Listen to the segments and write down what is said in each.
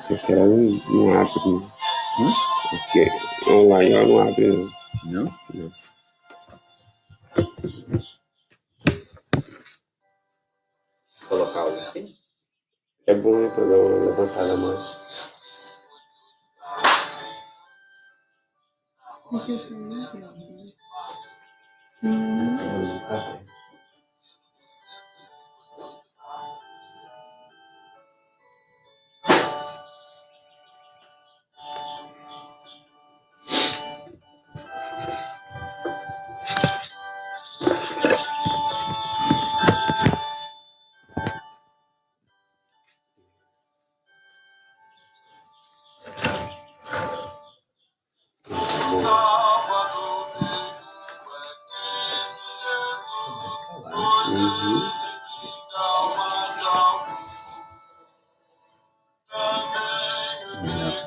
Porque ela não abre. Porque online ela não abre, não. Não? Não. Colocar algo assim? É bom para dar uma levantada a mais.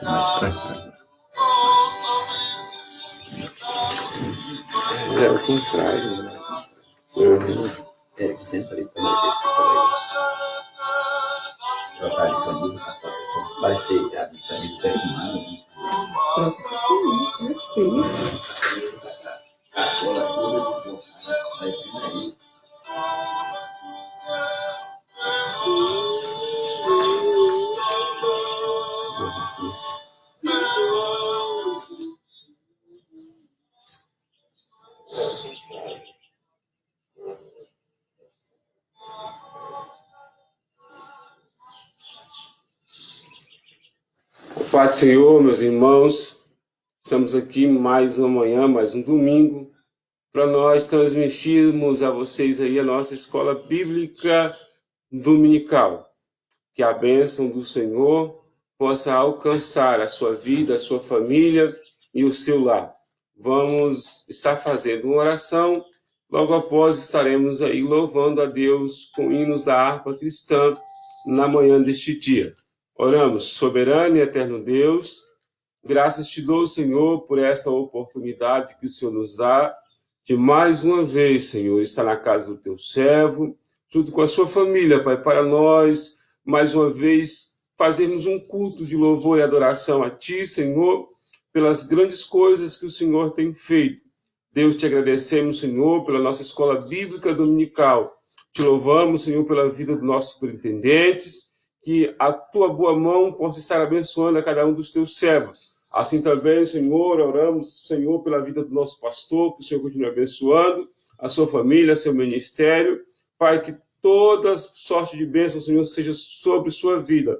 Mais pra cá. É o contrário, né? É, que senta ali pra nós ver se ela tá ali comigo, vai ser a vitamina perfumada. Pai do Senhor, meus irmãos, estamos aqui mais uma manhã, mais um domingo, para nós transmitirmos a vocês aí a nossa escola bíblica dominical. Que a bênção do Senhor possa alcançar a sua vida, a sua família e o seu lar. Vamos estar fazendo uma oração, logo após estaremos aí louvando a Deus com hinos da harpa cristã na manhã deste dia. Oramos, soberano e eterno Deus, graças te dou, Senhor, por essa oportunidade que o Senhor nos dá de mais uma vez, Senhor, estar na casa do teu servo, junto com a sua família, Pai, para nós, mais uma vez, fazermos um culto de louvor e adoração a ti, Senhor, pelas grandes coisas que o Senhor tem feito. Deus, te agradecemos, Senhor, pela nossa escola bíblica dominical. Te louvamos, Senhor, pela vida dos nossos superintendentes, que a tua boa mão possa estar abençoando a cada um dos teus servos. Assim também, Senhor, oramos, Senhor, pela vida do nosso pastor, que o Senhor continue abençoando a sua família, seu ministério. Pai, que toda sorte de bênção, Senhor, seja sobre sua vida.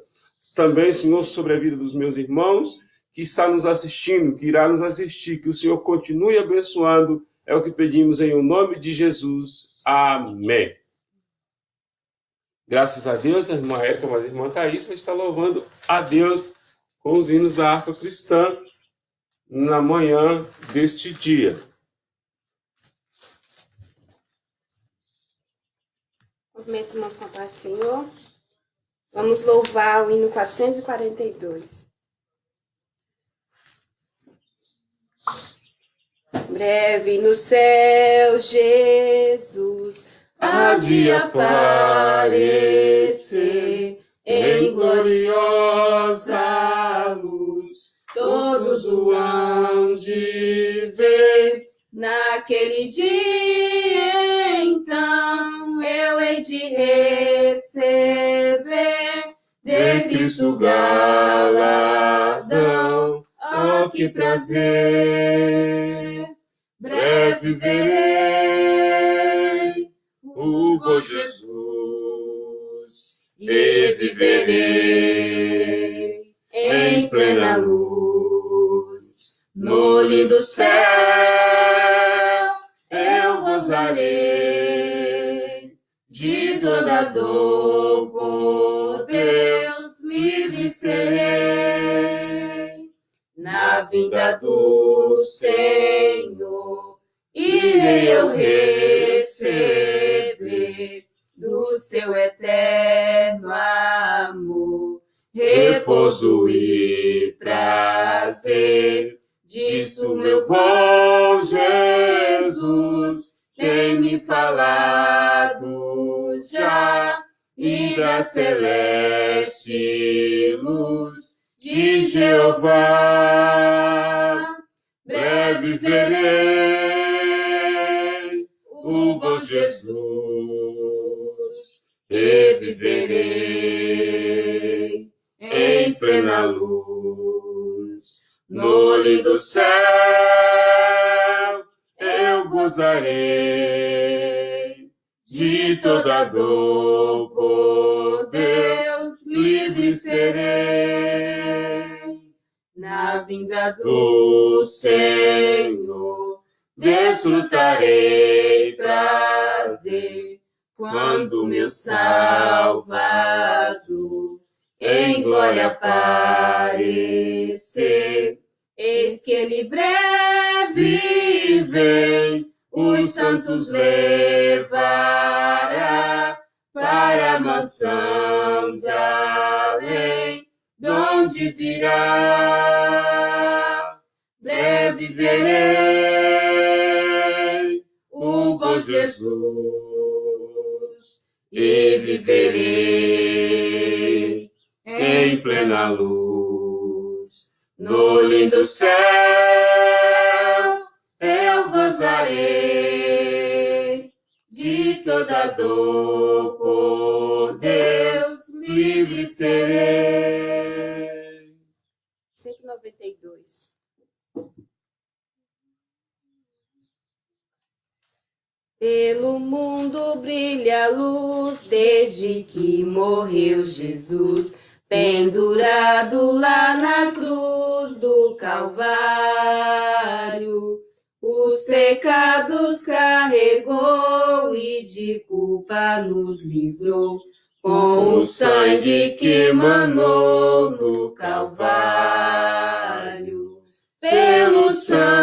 Também, Senhor, sobre a vida dos meus irmãos, que está nos assistindo, que irá nos assistir, que o Senhor continue abençoando. É o que pedimos em nome de Jesus. Amém. Graças a Deus, a irmã Érica, mas a irmã Thaís vai estar louvando a Deus com os hinos da harpa cristã na manhã deste dia. Cumprimentos, irmãos, com a paz do Senhor. Vamos louvar o hino 442. Breve no céu, Jesus há de aparecer em gloriosa luz. Todos o hão de ver. Naquele dia, então, eu hei de receber de Cristo galardão. Oh, que prazer! Breve verei o bom Jesus e viverei em plena luz. No lindo céu eu gozarei de toda dor, por Deus livre serei. Na vinda do Senhor irei eu receber do seu eterno amor. Repouso e prazer, disso meu bom Jesus tem me falado já, e da celeste luz de Jeová. Breve verei o bom Jesus, e viverei em plena luz. No lindo céu eu gozarei de toda dor, por Deus livre serei. Na vinda Do Senhor desfrutarei prazer, quando meu Salvador em glória aparecer. eis que ele breve vem, Os santos levará para a mansão de além, donde virá. Breve verei o bom Jesus e viverei em plena luz. No lindo céu eu gozarei de toda dor, por Deus livre serei. 192. Pelo mundo brilha a luz, desde que morreu Jesus, pendurado lá na cruz do Calvário. Os pecados carregou e de culpa nos livrou, com o sangue que manou no Calvário. Pelo sangue,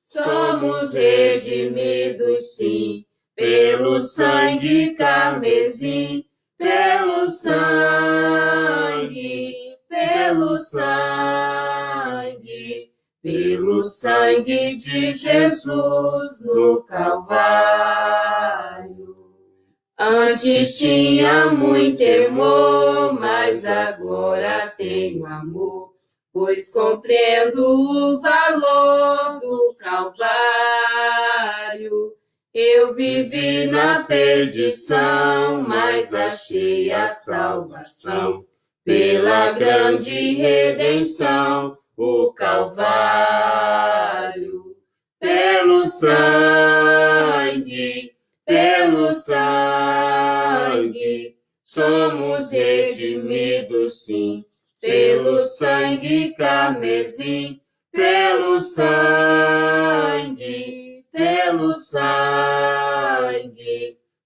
somos redimidos, sim, pelo sangue carmesim, pelo sangue, pelo sangue de Jesus no Calvário. Antes tinha muito temor, mas agora tenho amor, pois compreendo o valor do Calvário. Eu vivi na perdição, mas achei a salvação, pela grande redenção, o Calvário. Pelo sangue, somos redimidos, sim, pelo sangue carmesim, pelo sangue,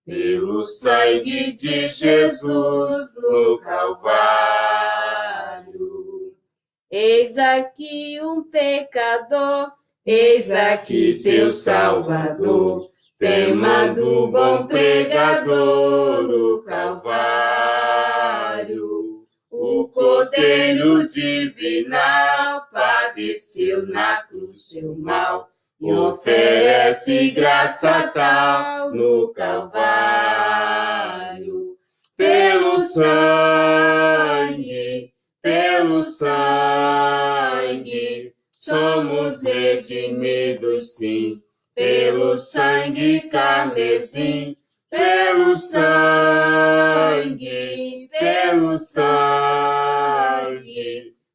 pelo sangue de Jesus no Calvário. Eis aqui um pecador, eis aqui teu Salvador, tema do bom pregador no Calvário. O Cordeiro divinal padeceu na cruz seu mal e oferece graça tal no Calvário. Pelo sangue, somos redimidos, sim, pelo sangue carmesim, pelo sangue,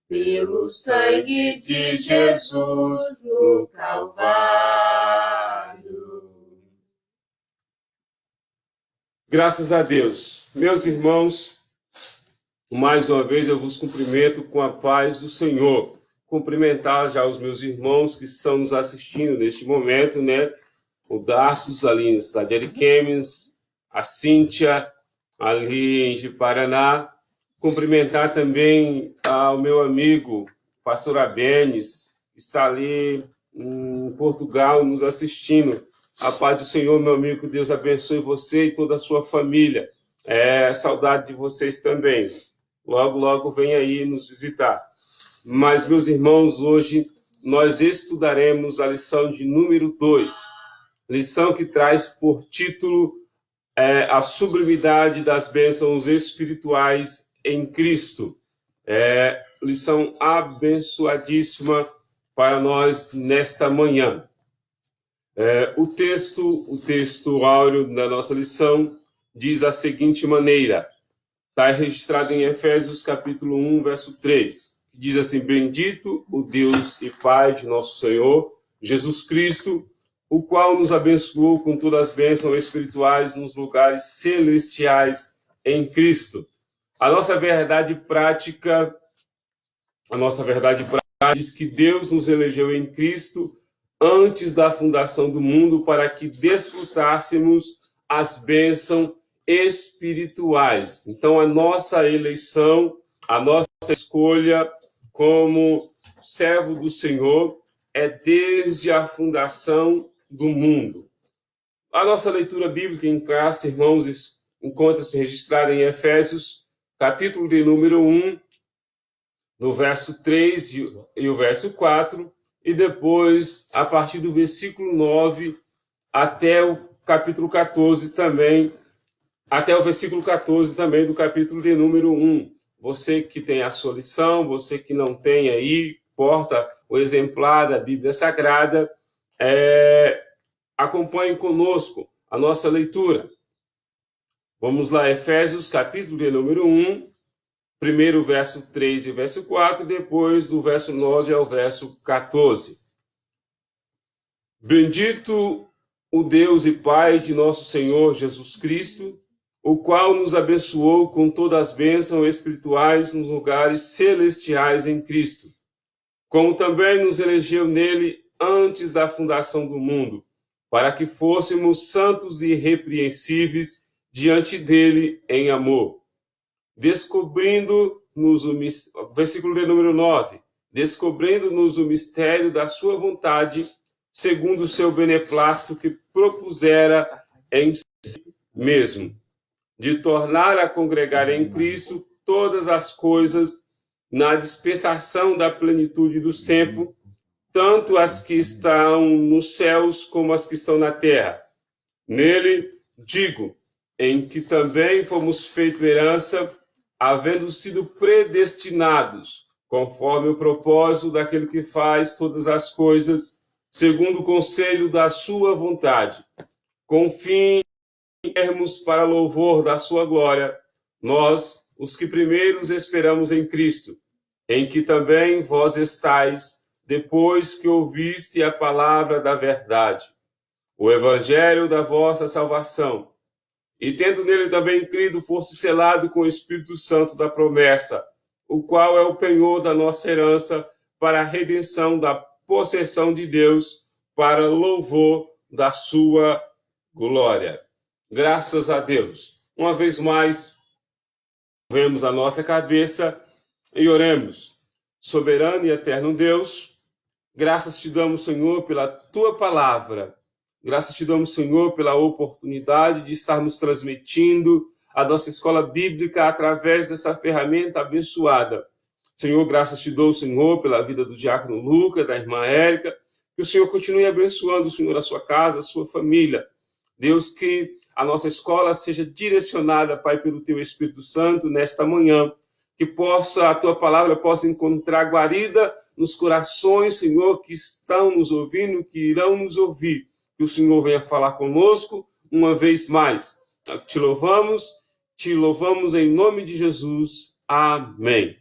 pelo sangue de Jesus no Calvário. Graças a Deus. Meus irmãos, mais uma vez eu vos cumprimento com a paz do Senhor. Cumprimentar já os meus irmãos que estão nos assistindo neste momento, né? O Darcos, ali na cidade de Ariquemes, a Cíntia, ali em Ji-Paraná. Cumprimentar também ao meu amigo, pastor Abenes, que está ali em Portugal nos assistindo. A paz do Senhor, meu amigo, que Deus abençoe você e toda a sua família. Saudade de vocês também. Logo, logo vem aí nos visitar. Mas, meus irmãos, hoje nós estudaremos a lição de número 2. Lição que traz por título a sublimidade das bênçãos espirituais em Cristo. Lição abençoadíssima para nós nesta manhã. O texto áureo da nossa lição diz a seguinte maneira, está registrado em Efésios capítulo 1, verso 3, que diz assim: bendito o Deus e Pai de nosso Senhor Jesus Cristo, o qual nos abençoou com todas as bênçãos espirituais nos lugares celestiais em Cristo. A nossa verdade prática diz que Deus nos elegeu em Cristo antes da fundação do mundo para que desfrutássemos as bênçãos espirituais. Então, a nossa eleição, a nossa escolha como servo do Senhor é desde a fundação do mundo. A nossa leitura bíblica em classe, irmãos, encontra-se registrada em Efésios, capítulo de número 1, no verso 3 e o verso 4, e depois, a partir do versículo 9 até o capítulo 14 também, até o versículo 14 também do capítulo de número 1. Você que tem a sua lição, você que não tem aí, porta o exemplar da Bíblia Sagrada, acompanhe conosco a nossa leitura. Vamos lá, Efésios, capítulo de número 1, primeiro verso 3 e verso 4, depois do verso 9 ao verso 14. Bendito o Deus e Pai de nosso Senhor Jesus Cristo, o qual nos abençoou com todas as bênçãos espirituais nos lugares celestiais em Cristo, como também nos elegeu nele antes da fundação do mundo, para que fôssemos santos e irrepreensíveis diante dele em amor, descobrindo-nos versículo de número 9, descobrindo-nos o mistério da sua vontade, segundo o seu beneplácito que propusera em si mesmo, de tornar a congregar em Cristo todas as coisas na dispensação da plenitude dos tempos, tanto as que estão nos céus como as que estão na terra. Nele, digo, em que também fomos feitos herança, havendo sido predestinados, conforme o propósito daquele que faz todas as coisas, segundo o conselho da sua vontade, com fim termos para louvor da sua glória, nós, os que primeiros esperamos em Cristo, em que também vós estáis, depois que ouviste a palavra da verdade, o evangelho da vossa salvação, e tendo nele também crido, foste selado com o Espírito Santo da promessa, o qual é o penhor da nossa herança para a redenção da possessão de Deus, para louvor da sua glória. Graças a Deus. Uma vez mais, vemos a nossa cabeça e oremos. Soberano e eterno Deus, graças te damos, Senhor, pela tua palavra. Graças te damos, Senhor, pela oportunidade de estarmos transmitindo a nossa escola bíblica através dessa ferramenta abençoada. Senhor, graças te dou, Senhor, pela vida do diácono Luca, da irmã Érica, que o Senhor continue abençoando, Senhor, a sua casa, a sua família. Deus, que a nossa escola seja direcionada, Pai, pelo teu Espírito Santo nesta manhã, que a tua palavra possa encontrar guarida nos corações, Senhor, que estão nos ouvindo, que irão nos ouvir. Que o Senhor venha falar conosco uma vez mais. Te louvamos em nome de Jesus. Amém.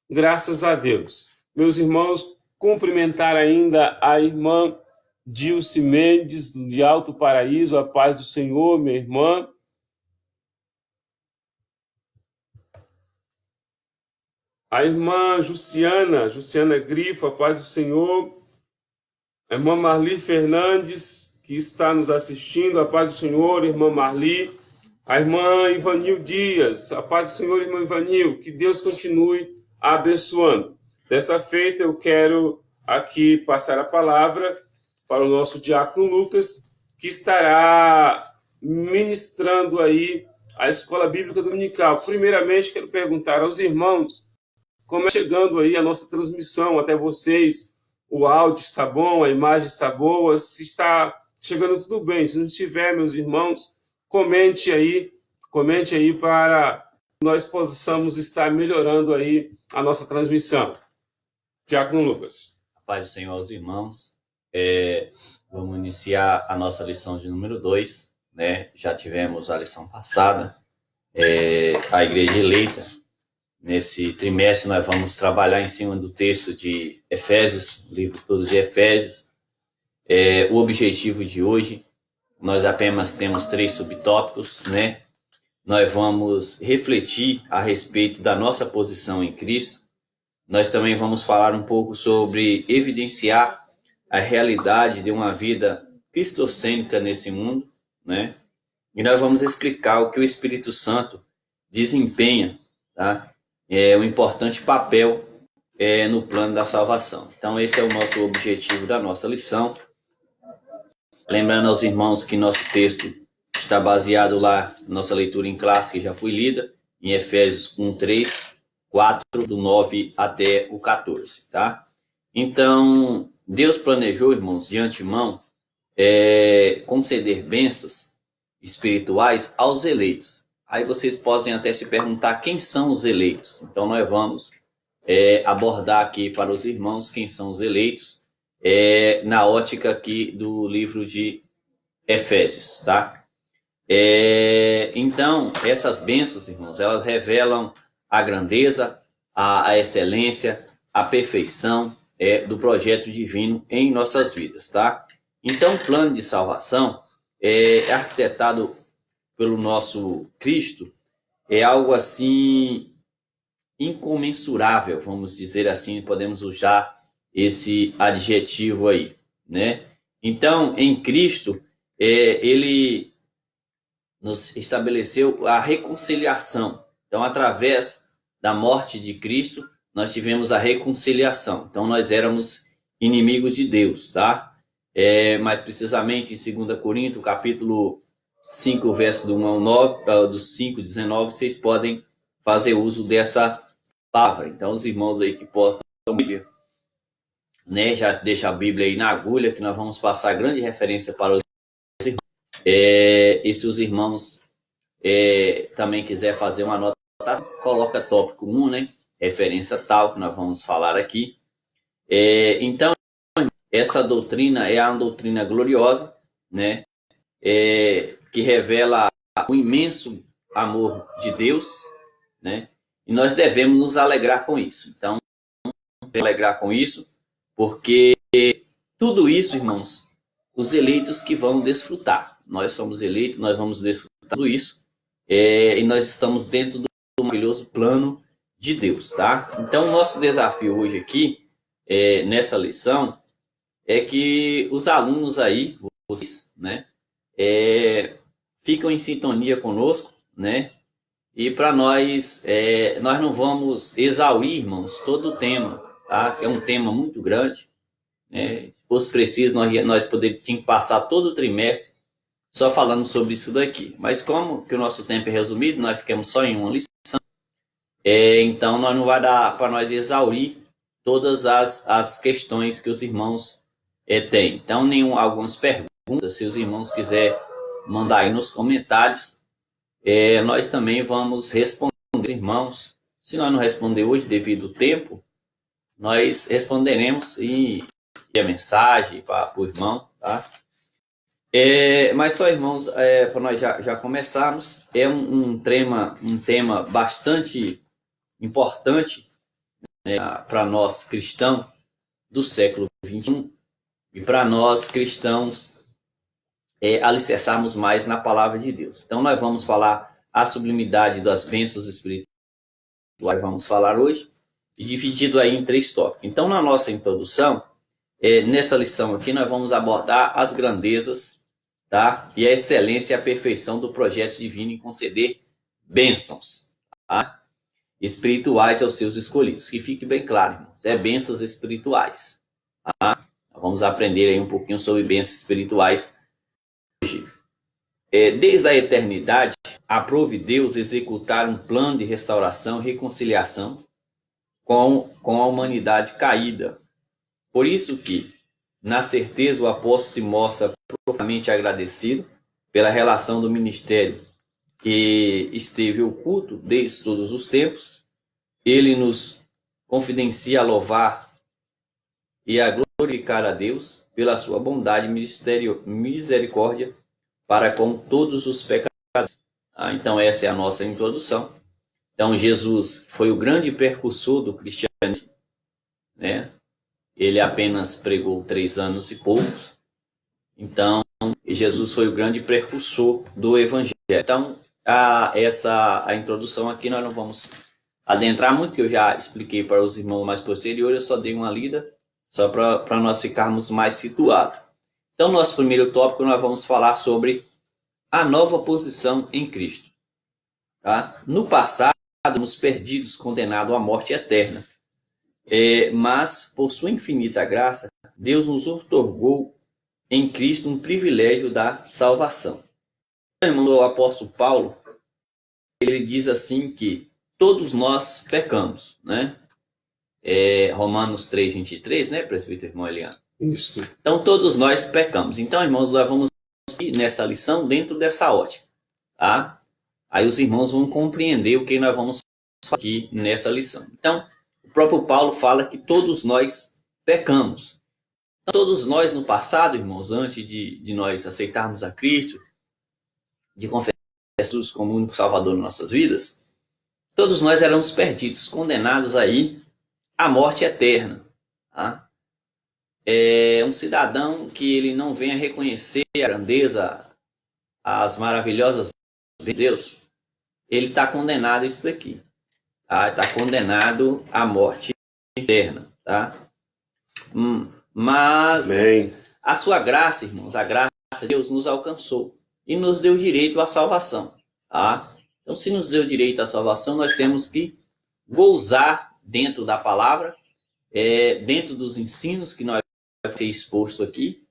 Graças a Deus. Meus irmãos, cumprimentar ainda a irmã Dilce Mendes, de Alto Paraíso, a paz do Senhor, minha irmã. A irmã Juciana Grifo, a paz do Senhor. A irmã Marli Fernandes, que está nos assistindo, a paz do Senhor, irmã Marli. A irmã Ivanil Dias, a paz do Senhor, irmã Ivanil. Que Deus continue abençoando. Dessa feita, eu quero aqui passar a palavra para o nosso diácono Lucas, que estará ministrando aí a Escola Bíblica Dominical. Primeiramente, quero perguntar aos irmãos como é chegando aí a nossa transmissão até vocês. O áudio está bom, a imagem está boa, se está chegando tudo bem. Se não estiver, meus irmãos, comente aí para nós possamos estar melhorando aí a nossa transmissão. Diácono Lucas. Paz do Senhor aos irmãos. Vamos iniciar a nossa lição de número 2, né? Já tivemos a lição passada, a igreja eleita. Nesse trimestre nós vamos trabalhar em cima do texto de Efésios, o livro todo de Efésios. O objetivo de hoje, nós apenas temos 3 subtópicos, né? Nós vamos refletir a respeito da nossa posição em Cristo. Nós também vamos falar um pouco sobre evidenciar a realidade de uma vida cristocêntrica nesse mundo, né? E nós vamos explicar o que o Espírito Santo desempenha, tá? Um importante papel no plano da salvação. Então, esse é o nosso objetivo da nossa lição. Lembrando aos irmãos que nosso texto está baseado lá, nossa leitura em classe, que já foi lida, em Efésios 1, 3, 4, do 9 até o 14, tá? Então, Deus planejou, irmãos, de antemão, conceder bênçãos espirituais aos eleitos. Aí vocês podem até se perguntar quem são os eleitos. Então, nós vamos abordar aqui para os irmãos quem são os eleitos, na ótica aqui do livro de Efésios, tá? Então, essas bênçãos, irmãos, elas revelam a grandeza, a excelência, a perfeição do projeto divino em nossas vidas, tá? Então, o plano de salvação arquitetado pelo nosso Cristo é algo assim incomensurável, vamos dizer assim, podemos usar esse adjetivo aí, né? Então, em Cristo, ele nos estabeleceu a reconciliação. Então, através da morte de Cristo, nós tivemos a reconciliação. Então, nós éramos inimigos de Deus, tá? Mais precisamente em 2 Coríntios, capítulo 5, verso do 1 ao 9, do 5, 19, vocês podem fazer uso dessa palavra. Então, os irmãos aí que postam a Bíblia, né, já deixa a Bíblia aí na agulha, que nós vamos passar grande referência para os irmãos. E se os irmãos também quiser fazer uma nota, coloca tópico 1, né? Referência tal, que nós vamos falar aqui. Então, essa doutrina é uma doutrina gloriosa, né? Que revela o imenso amor de Deus, né? E nós devemos nos alegrar com isso. Então, alegrar com isso, porque tudo isso, irmãos, os eleitos que vão desfrutar. Nós somos eleitos, nós vamos desfrutar tudo isso, e nós estamos dentro do maravilhoso plano de Deus, tá? Então, o nosso desafio hoje aqui, nessa lição, é que os alunos aí, vocês, né, ficam em sintonia conosco, né? E para nós, nós não vamos exaurir, irmãos, todo o tema, tá? É um tema muito grande. Se fosse preciso, nós poderíamos que passar todo o trimestre só falando sobre isso daqui. Mas como que o nosso tempo é resumido, nós ficamos só em uma lição, então nós não vai dar para nós exaurir todas as questões que os irmãos têm. Então, algumas perguntas, se os irmãos quiserem mandar aí nos comentários, nós também vamos responder, irmãos. Se nós não responder hoje, devido ao tempo, nós responderemos e a mensagem para o irmão, tá? Mas só, irmãos, para nós já começarmos, um tema bastante importante, né, para nós cristãos do século XXI e para nós cristãos alicerçarmos mais na palavra de Deus. Então, nós vamos falar a sublimidade das bênçãos espirituais, vamos falar hoje, e dividido aí em 3 tópicos. Então, na nossa introdução, nessa lição aqui, nós vamos abordar as grandezas, tá? E a excelência e a perfeição do projeto divino em conceder bênçãos, tá? Espirituais aos seus escolhidos. Que fique bem claro, irmãos, bênçãos espirituais, tá? Vamos aprender aí um pouquinho sobre bênçãos espirituais hoje. Desde a eternidade, aprove Deus executar um plano de restauração e reconciliação com a humanidade caída. Por isso que, na certeza, o apóstolo se mostra profundamente agradecido pela relação do ministério que esteve oculto desde todos os tempos. Ele nos confidencia a louvar e a glorificar a Deus pela sua bondade e misericórdia para com todos os pecadores. Então essa é a nossa introdução. Então Jesus foi o grande precursor do cristianismo, né? Ele apenas pregou 3 anos e poucos. Então Jesus foi o grande precursor do evangelho. Então a introdução aqui nós não vamos adentrar muito, que eu já expliquei para os irmãos mais posteriores, eu só dei uma lida, só para nós ficarmos mais situados. Então, nosso primeiro tópico, nós vamos falar sobre a nova posição em Cristo. Tá? No passado, nos perdidos, condenados à morte eterna. Mas, por sua infinita graça, Deus nos outorgou em Cristo um privilégio da salvação. O apóstolo Paulo, ele diz assim que todos nós pecamos, né? Romanos 3:23, né, presbítero irmão Eliano? Isso. Então, todos nós pecamos. Então, irmãos, nós vamos ir nessa lição dentro dessa ótica, tá? Aí os irmãos vão compreender o que nós vamos falar aqui nessa lição. Então, o próprio Paulo fala que todos nós pecamos. Então, todos nós no passado, irmãos, antes de nós aceitarmos a Cristo, de confessar Jesus como o único Salvador nas nossas vidas, todos nós éramos perdidos, condenados aí à morte eterna, tá? Um cidadão que ele não venha reconhecer a grandeza, as maravilhosas de Deus, ele está condenado a isso daqui, tá? Está condenado à morte eterna, tá? Mas Amém. A sua graça, irmãos, a graça de Deus nos alcançou e nos deu direito à salvação, tá? Então, se nos deu direito à salvação, nós temos que gozar dentro da palavra, dentro dos ensinos que nós vamos ser exposto aqui,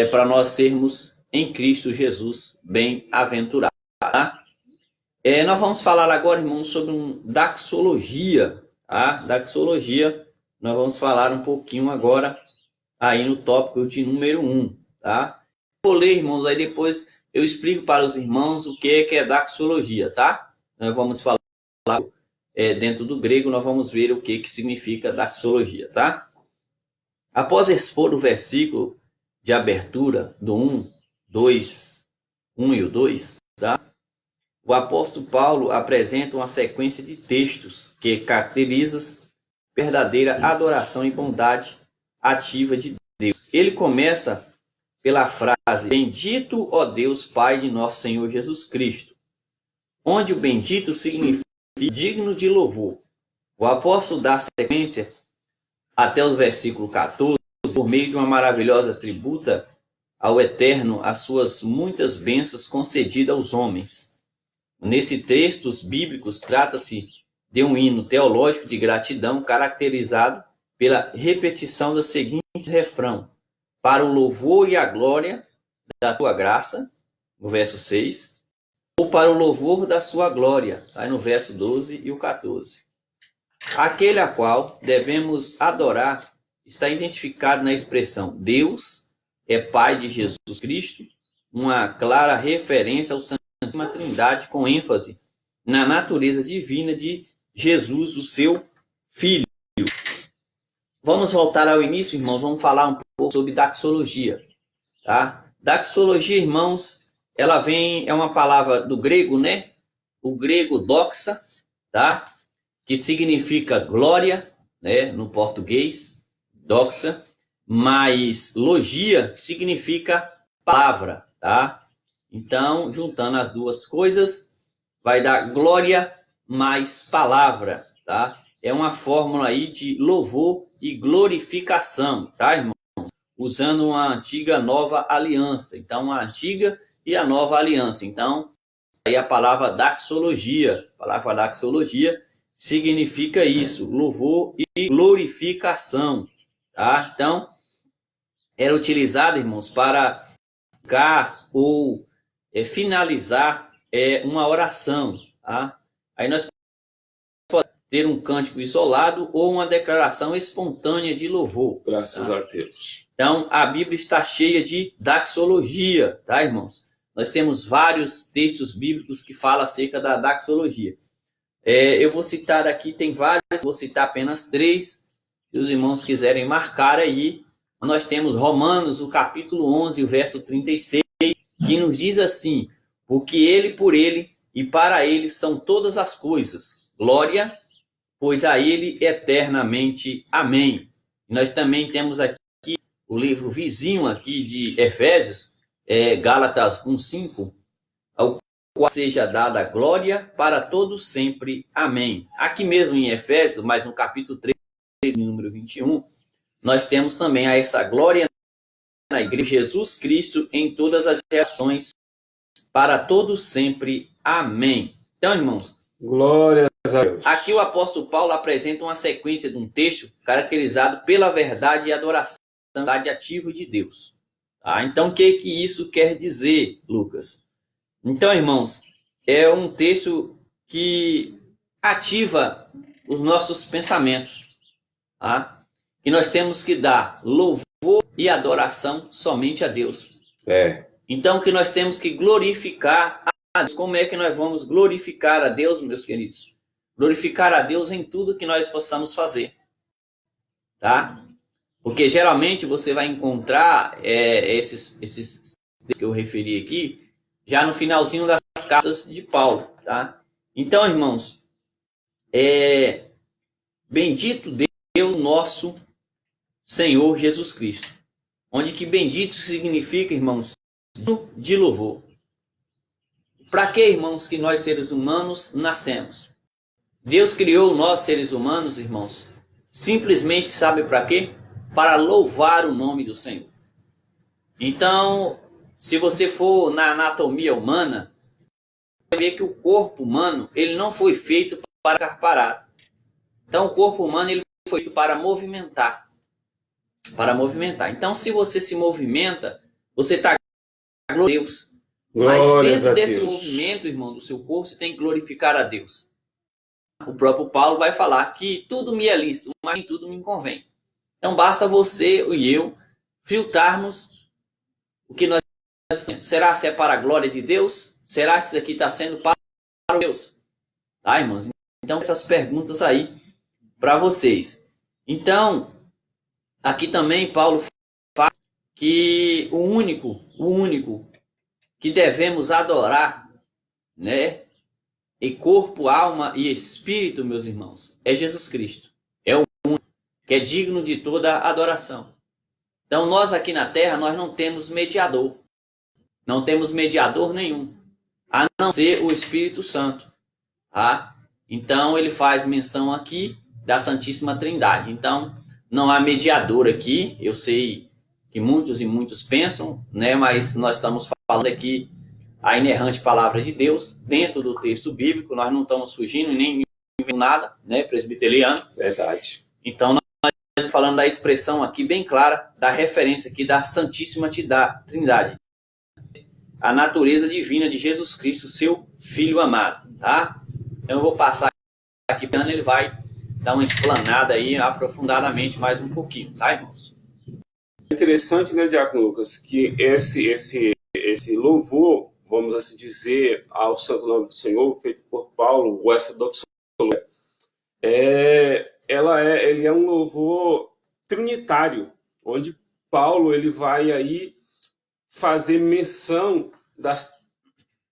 para nós sermos em Cristo Jesus bem-aventurados. Tá? Nós vamos falar agora, irmãos, sobre doxologia. Tá? Doxologia, nós vamos falar um pouquinho agora aí no tópico de número 1. Tá? Vou ler, irmãos, aí depois eu explico para os irmãos o que é doxologia. Tá? Nós vamos falar dentro do grego, nós vamos ver o que significa doxologia. Tá? Após expor o versículo de abertura do 1 e o 2, tá? O apóstolo Paulo apresenta uma sequência de textos que caracteriza verdadeira adoração e bondade ativa de Deus. Ele começa pela frase: Bendito, ó Deus, Pai de nosso Senhor Jesus Cristo, onde o bendito significa digno de louvor. O apóstolo dá sequência até o versículo 14, por meio de uma maravilhosa tributa ao Eterno as suas muitas bênçãos concedidas aos homens. Nesse texto, os bíblicos trata-se de um hino teológico de gratidão caracterizado pela repetição do seguinte refrão: para o louvor e a glória da tua graça, no verso 6, ou para o louvor da sua glória, aí no verso 12 e o 14. Aquele a qual devemos adorar está identificado na expressão Deus é Pai de Jesus Cristo, uma clara referência ao Santíssima Trindade com ênfase na natureza divina de Jesus, o seu Filho. Vamos voltar ao início, irmãos, vamos falar um pouco sobre doxologia. Tá? Doxologia, irmãos, ela é uma palavra do grego, né? O grego doxa, tá? Que significa glória, né, no português, doxa, mas logia significa palavra, tá? Então, juntando as duas coisas, vai dar glória mais palavra, tá? É uma fórmula aí de louvor e glorificação, tá, irmão? Usando uma antiga nova aliança. Então, a antiga e a nova aliança. Então, aí a palavra doxologia, significa isso, louvor e glorificação, tá? Então, era utilizada, irmãos, para ficar ou finalizar uma oração. Tá? Aí nós podemos ter um cântico isolado ou uma declaração espontânea de louvor. Graças tá? a Deus. Então, a Bíblia está cheia de doxologia, tá, irmãos? Nós temos vários textos bíblicos que falam acerca da doxologia. Eu vou citar aqui, tem vários, vou citar apenas 3, se os irmãos quiserem marcar aí. Nós temos Romanos, o capítulo 11, o verso 36, que nos diz assim: porque ele, por ele e para ele são todas as coisas. Glória, pois a ele eternamente. Amém. E nós também temos aqui o livro vizinho aqui de Efésios, Gálatas 1:5, ao qual seja dada a glória para todos sempre. Amém. Aqui mesmo em Efésios, mas no capítulo 3, número 21, nós temos também essa glória na igreja Jesus Cristo em todas as gerações, para todos sempre. Amém. Então, irmãos, Glórias a Deus. aqui o apóstolo Paulo apresenta uma sequência de um texto caracterizado pela verdade e adoração, verdade ativa de Deus. Tá? Então, o que isso quer dizer, Lucas? Então, irmãos, é um texto que ativa os nossos pensamentos. Tá? Que nós temos que dar louvor e adoração somente a Deus. Então, que nós temos que glorificar a Deus. Como é que nós vamos glorificar a Deus, meus queridos? Glorificar a Deus em tudo que nós possamos fazer. Tá? Porque geralmente você vai encontrar esses que eu referi aqui já no finalzinho das cartas de Paulo. Tá? Então, irmãos, bendito Deus nosso Senhor Jesus Cristo. Onde que bendito significa, irmãos, de louvor. Para que, irmãos, que nós seres humanos nascemos? Deus criou nós seres humanos, irmãos, simplesmente sabe para quê? Para louvar o nome do Senhor. Então, se você for na anatomia humana, você vai ver que o corpo humano, ele não foi feito para ficar parado. Então, o corpo humano, ele foi feito para movimentar. Para movimentar. Então, se você se movimenta, você está glorificando a Deus. Mas dentro desse movimento, irmão, do seu corpo, você tem que glorificar a Deus. O próprio Paulo vai falar que tudo me é lícito, mas nem tudo me convém. Então, basta você e eu filtrarmos o que nós temos. Será se é para a glória de Deus? Será se isso aqui está sendo para Deus? Tá, irmãos? Então, essas perguntas aí para vocês. Então, aqui também Paulo fala que o único que devemos adorar, né, em corpo, alma e espírito, meus irmãos, é Jesus Cristo. É o único que é digno de toda adoração. Então, nós aqui na terra, nós não temos mediador. Não temos mediador nenhum, a não ser o Espírito Santo. Tá? Então, ele faz menção aqui da Santíssima Trindade. Então, não há mediador aqui. Eu sei que muitos e muitos pensam, né? Mas nós estamos falando aqui a inerrante palavra de Deus dentro do texto bíblico. Nós não estamos fugindo nem inventando nada, né? Presbiteriano. Verdade. Então, nós estamos falando da expressão aqui bem clara, da referência aqui da Santíssima Trindade. A natureza divina de Jesus Cristo, seu Filho amado, tá? Então, eu vou passar aqui, ele vai dar uma explanada aí aprofundadamente mais um pouquinho, tá, irmãos? Interessante, né, Diácono Lucas, que esse louvor, vamos assim dizer, ao santo nome do Senhor, feito por Paulo, ou essa doxologia, ele é um louvor trinitário, onde Paulo ele vai aí fazer menção das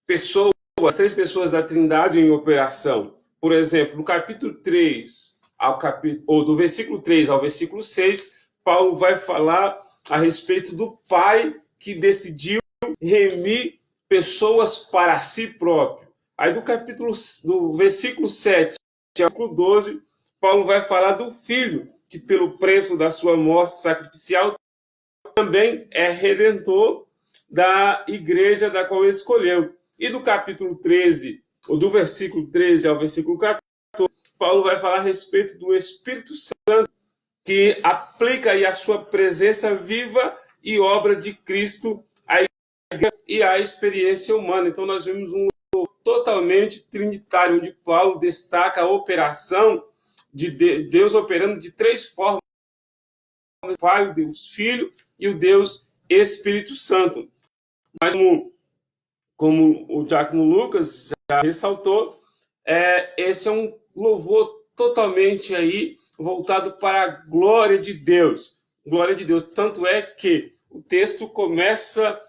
pessoas, as 3 pessoas da Trindade em operação. Por exemplo, no capítulo 3, ou do versículo 3 ao versículo 6, Paulo vai falar a respeito do Pai que decidiu remir pessoas para si próprio. Aí do versículo 7 ao versículo 12, Paulo vai falar do Filho, que pelo preço da sua morte sacrificial também é redentor da igreja da qual ele escolheu. E do capítulo 13, ou do versículo 13 ao versículo 14, Paulo vai falar a respeito do Espírito Santo, que aplica aí a sua presença viva e obra de Cristo, a igreja e a experiência humana. Então nós vemos um louvor totalmente trinitário, onde Paulo destaca a operação de Deus operando de três formas: o Pai, o Deus Filho e o Deus Espírito Santo. Mas como o diácono Lucas já ressaltou, esse é um louvor totalmente aí voltado para a glória de Deus. Glória de Deus. Tanto é que o texto começa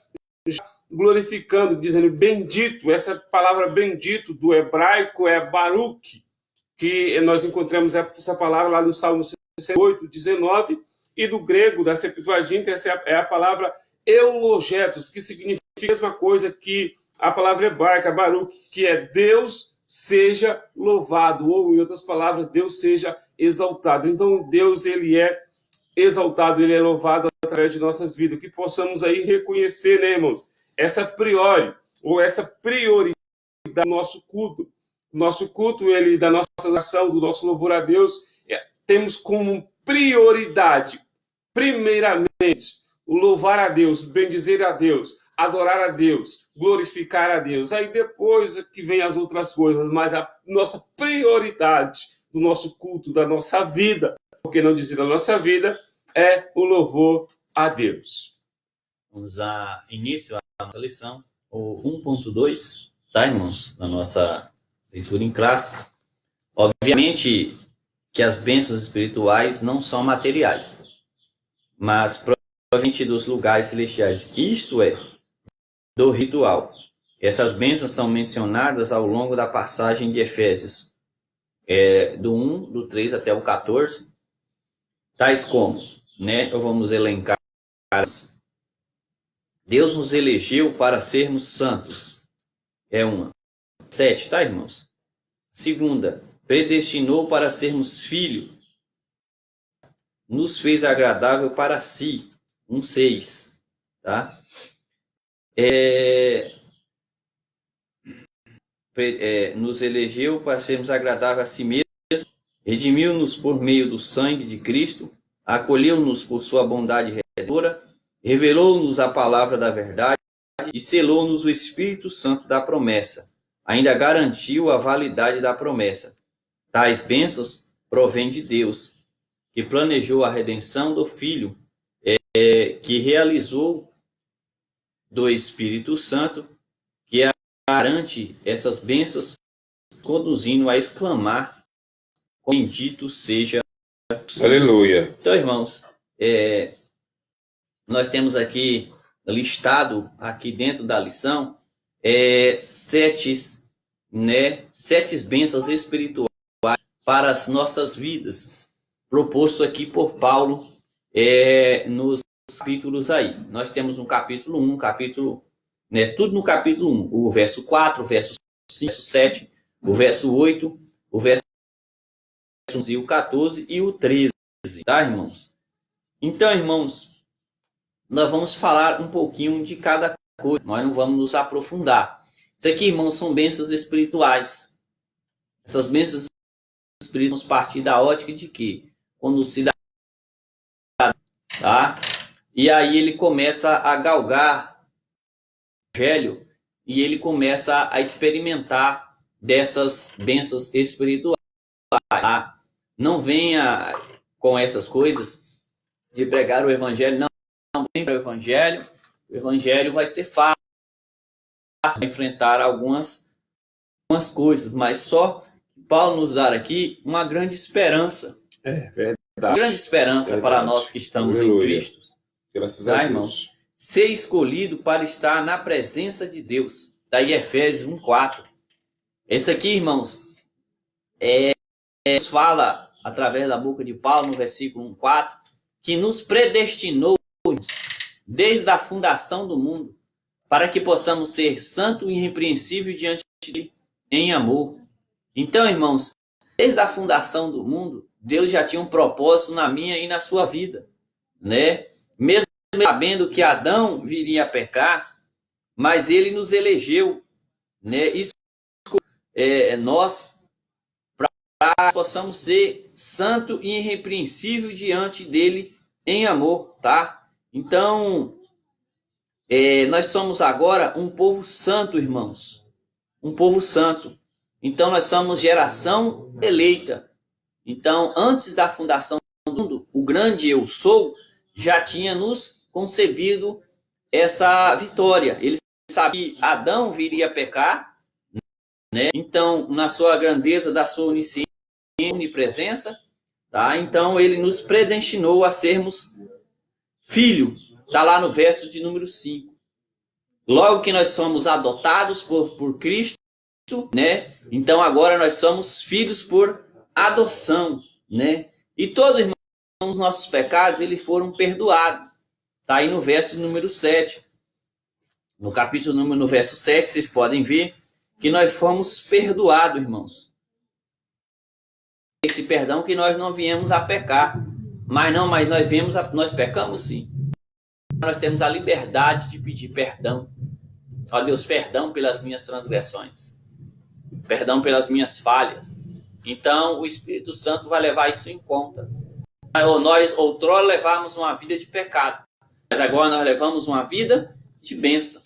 glorificando, dizendo bendito. Essa palavra bendito do hebraico é Baruch, que nós encontramos essa palavra lá no Salmo 68, 19, e do grego, da Septuaginta, essa é a palavra eulogetos, que significa a mesma coisa que a palavra hebraica, Baruch, que é Deus seja louvado, ou em outras palavras, Deus seja exaltado. Então Deus, ele é exaltado, ele é louvado através de nossas vidas, que possamos aí reconhecer, né, irmãos, essa priori, ou essa prioridade do nosso culto. Nosso culto, ele, da nossa oração, do nosso louvor a Deus, temos como prioridade, primeiramente, o louvar a Deus, bendizer a Deus, adorar a Deus, glorificar a Deus. Aí depois que vem as outras coisas, mas a nossa prioridade do nosso culto, da nossa vida, por que não dizer da nossa vida, é o louvor a Deus. Vamos dar início à nossa lição, o 1.2, tá, irmãos? Na nossa leitura em classe. Obviamente que as bênçãos espirituais não são materiais, mas provavelmente dos lugares celestiais, isto é, do ritual. Essas bênçãos são mencionadas ao longo da passagem de Efésios, do 1, do 3 até o 14, tais como, né, vamos elencar. Deus nos elegeu para sermos santos. É uma. 7, tá, irmãos? Segunda, predestinou para sermos filhos. Nos fez agradável para si. 6, tá? Nos elegeu para sermos agradáveis a si mesmo. Redimiu-nos por meio do sangue de Cristo. Acolheu-nos por sua bondade redentora. Revelou-nos a palavra da verdade e selou-nos o Espírito Santo da promessa. Ainda garantiu a validade da promessa. Tais bênçãos provêm de Deus, que planejou a redenção do Filho, que realizou do Espírito Santo, que garante essas bênçãos, conduzindo a exclamar: bendito seja. Aleluia. Então, irmãos, nós temos aqui listado, aqui dentro da lição, 7 bênçãos espirituais para as nossas vidas, proposto aqui por Paulo nos capítulos aí. Nós temos no capítulo 1, tudo no capítulo 1, o verso 4, o verso 5, o verso 7, o verso 8, o verso 11, o 14 e o 13, tá, irmãos? Então, irmãos, nós vamos falar um pouquinho de cada coisa, nós não vamos nos aprofundar. Isso aqui, irmãos, são bênçãos espirituais. Essas bênçãos espirituais partir da ótica de que quando o cidadão, tá? E aí ele começa a galgar o evangelho e ele começa a experimentar dessas bênçãos espirituais. Tá? Não venha com essas coisas de pregar o evangelho, não vem para o evangelho vai ser fácil enfrentar algumas coisas, mas só Paulo nos dá aqui uma grande esperança. Verdade. Uma grande esperança para nós que estamos Aleluia. em Cristo. Graças a Deus. Irmãos? Ser escolhido para estar na presença de Deus. Daí Efésios 1:4. Esse aqui, irmãos, fala através da boca de Paulo no versículo 1:4, que nos predestinou desde a fundação do mundo, para que possamos ser santo e irrepreensível diante dele em amor. Então, irmãos, desde a fundação do mundo, Deus já tinha um propósito na minha e na sua vida, né? Mesmo sabendo que Adão viria a pecar, mas ele nos elegeu, né? Isso nós para que possamos ser santo e irrepreensível diante dele em amor, tá? Então, nós somos agora um povo santo, irmãos. Um povo santo. Então, nós somos geração eleita. Então, antes da fundação do mundo, o grande eu sou já tinha nos concebido essa vitória. Ele sabia que Adão viria a pecar, né? Então, na sua grandeza, da sua onisciência, onipresença, tá? Então, ele nos predestinou a sermos filho. Está lá no verso de número 5. Logo que nós somos adotados por Cristo, né? Então, agora nós somos filhos por adoção, né? E todos, irmãos, os nossos pecados, eles foram perdoados. Está aí no verso número 7. No capítulo no verso 7, vocês podem ver que nós fomos perdoados, irmãos. Esse perdão que nós não viemos a pecar. Mas nós pecamos sim. Nós temos a liberdade de pedir perdão. Ó Deus, perdão pelas minhas transgressões. Perdão pelas minhas falhas. Então, o Espírito Santo vai levar isso em conta. Nós outrora levamos uma vida de pecado, mas agora nós levamos uma vida de bênção.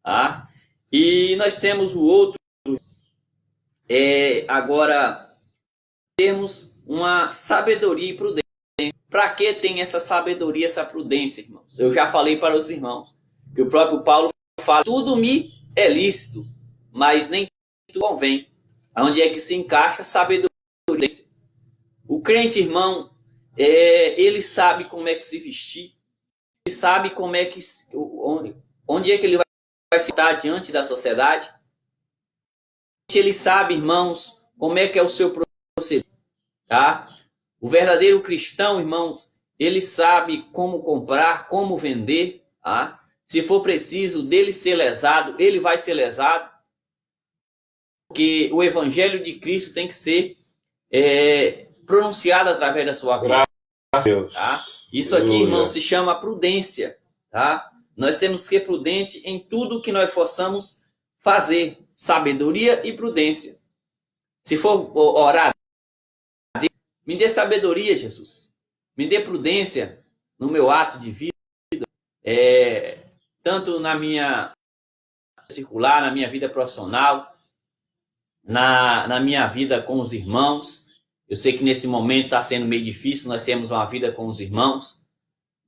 Tá? E nós temos o outro. Agora, temos uma sabedoria e prudência. Para que tem essa sabedoria, essa prudência, irmãos? Eu já falei para os irmãos que o próprio Paulo fala: tudo me é lícito, mas nem tudo convém. Onde é que se encaixa a sabedoria? O crente, irmão, ele sabe como é que se vestir, ele sabe como é que onde é que ele vai estar diante da sociedade. Ele sabe, irmãos, como é que é o seu proceder, tá? O verdadeiro cristão, irmãos, ele sabe como comprar, como vender, tá? Se for preciso dele ser lesado, ele vai ser lesado. Porque o evangelho de Cristo tem que ser pronunciado através da sua vida. Graças a Deus. Tá? Isso aqui, irmão, se chama prudência. Tá? Nós temos que ser prudentes em tudo que nós possamos fazer. Sabedoria e prudência. Se for orar, me dê sabedoria, Jesus. Me dê prudência no meu ato de vida. Tanto na minha circular, na minha vida profissional, na minha vida com os irmãos. Eu sei que nesse momento está sendo meio difícil, nós temos uma vida com os irmãos,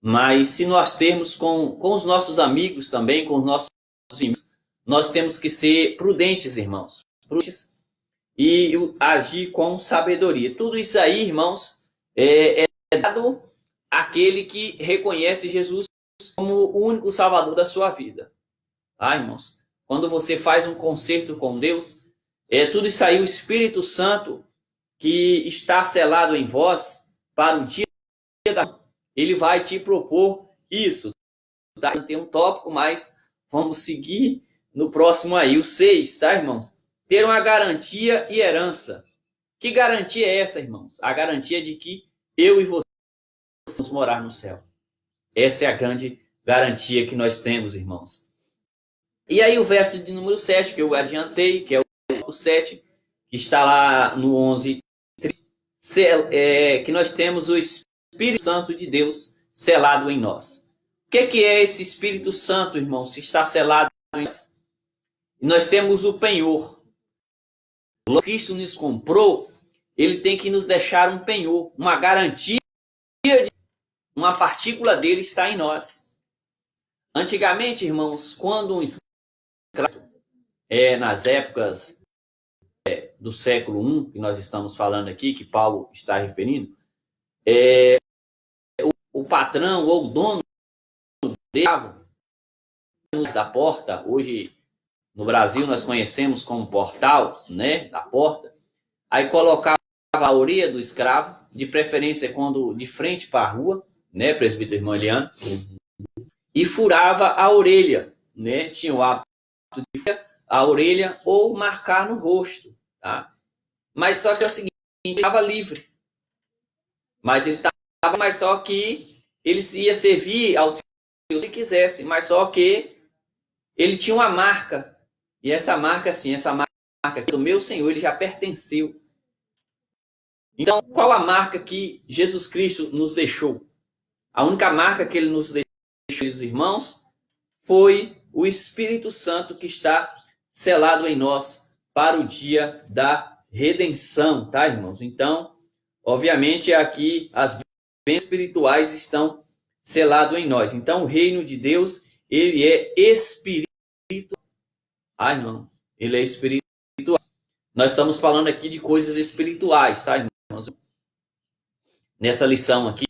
mas se nós termos com os nossos amigos também, com os nossos amigos, nós temos que ser prudentes, irmãos, prudentes e agir com sabedoria. Tudo isso aí, irmãos, é dado àquele que reconhece Jesus como o único salvador da sua vida. Irmãos, quando você faz um concerto com Deus, tudo isso aí, o Espírito Santo que está selado em vós para o dia ele vai te propor isso. Tá? Tem um tópico, mas vamos seguir no próximo aí. O 6, tá, irmãos? Ter uma garantia e herança. Que garantia é essa, irmãos? A garantia de que eu e você vamos morar no céu. Essa é a grande garantia que nós temos, irmãos. E aí o verso de número 7, que eu adiantei, que é o 7, que está lá no 11, que nós temos o Espírito Santo de Deus selado em nós. O que é esse Espírito Santo, irmãos? Se está selado em nós. Nós temos o penhor. O Cristo nos comprou, ele tem que nos deixar um penhor, uma garantia de uma partícula dele está em nós. Antigamente, irmãos, quando um escravo, nas épocas do século I, que nós estamos falando aqui, que Paulo está referindo, o patrão ou o dono da porta, hoje no Brasil nós conhecemos como portal, né, da porta, aí colocava a orelha do escravo, de preferência quando de frente para a rua, né, presbítero irmão Eliano, e furava a orelha, né, tinha o hábito de furar a orelha ou marcar no rosto, tá? Mas só que é o seguinte, ele estava livre, mas ele estava, mas só que ele ia servir ao Senhor se quisesse, mas só que ele tinha uma marca, e essa marca, assim, essa marca do meu Senhor, ele já pertenceu. Então, qual a marca que Jesus Cristo nos deixou? A única marca que ele nos deixou os irmãos, foi o Espírito Santo que está selado em nós para o dia da redenção, tá, irmãos? Então, obviamente, aqui as bênçãos espirituais estão seladas em nós. Então, o reino de Deus, ele é espiritual. Ah, irmão, ele é espiritual. Nós estamos falando aqui de coisas espirituais, tá, irmãos? Nessa lição aqui,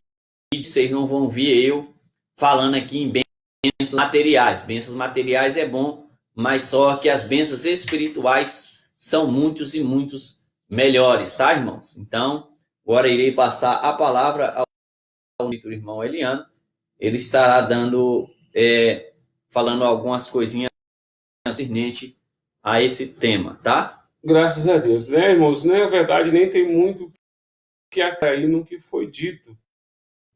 vocês não vão ver eu falando aqui em bênçãos materiais. Bênçãos materiais é bom, mas só que as bênçãos espirituais são muitos e muitos melhores, tá, irmãos? Então, agora irei passar a palavra ao irmão Eliano. Ele estará falando algumas coisinhas concernente a esse tema, tá? Graças a Deus, né, irmãos? Na verdade, nem tem muito que atrair no que foi dito.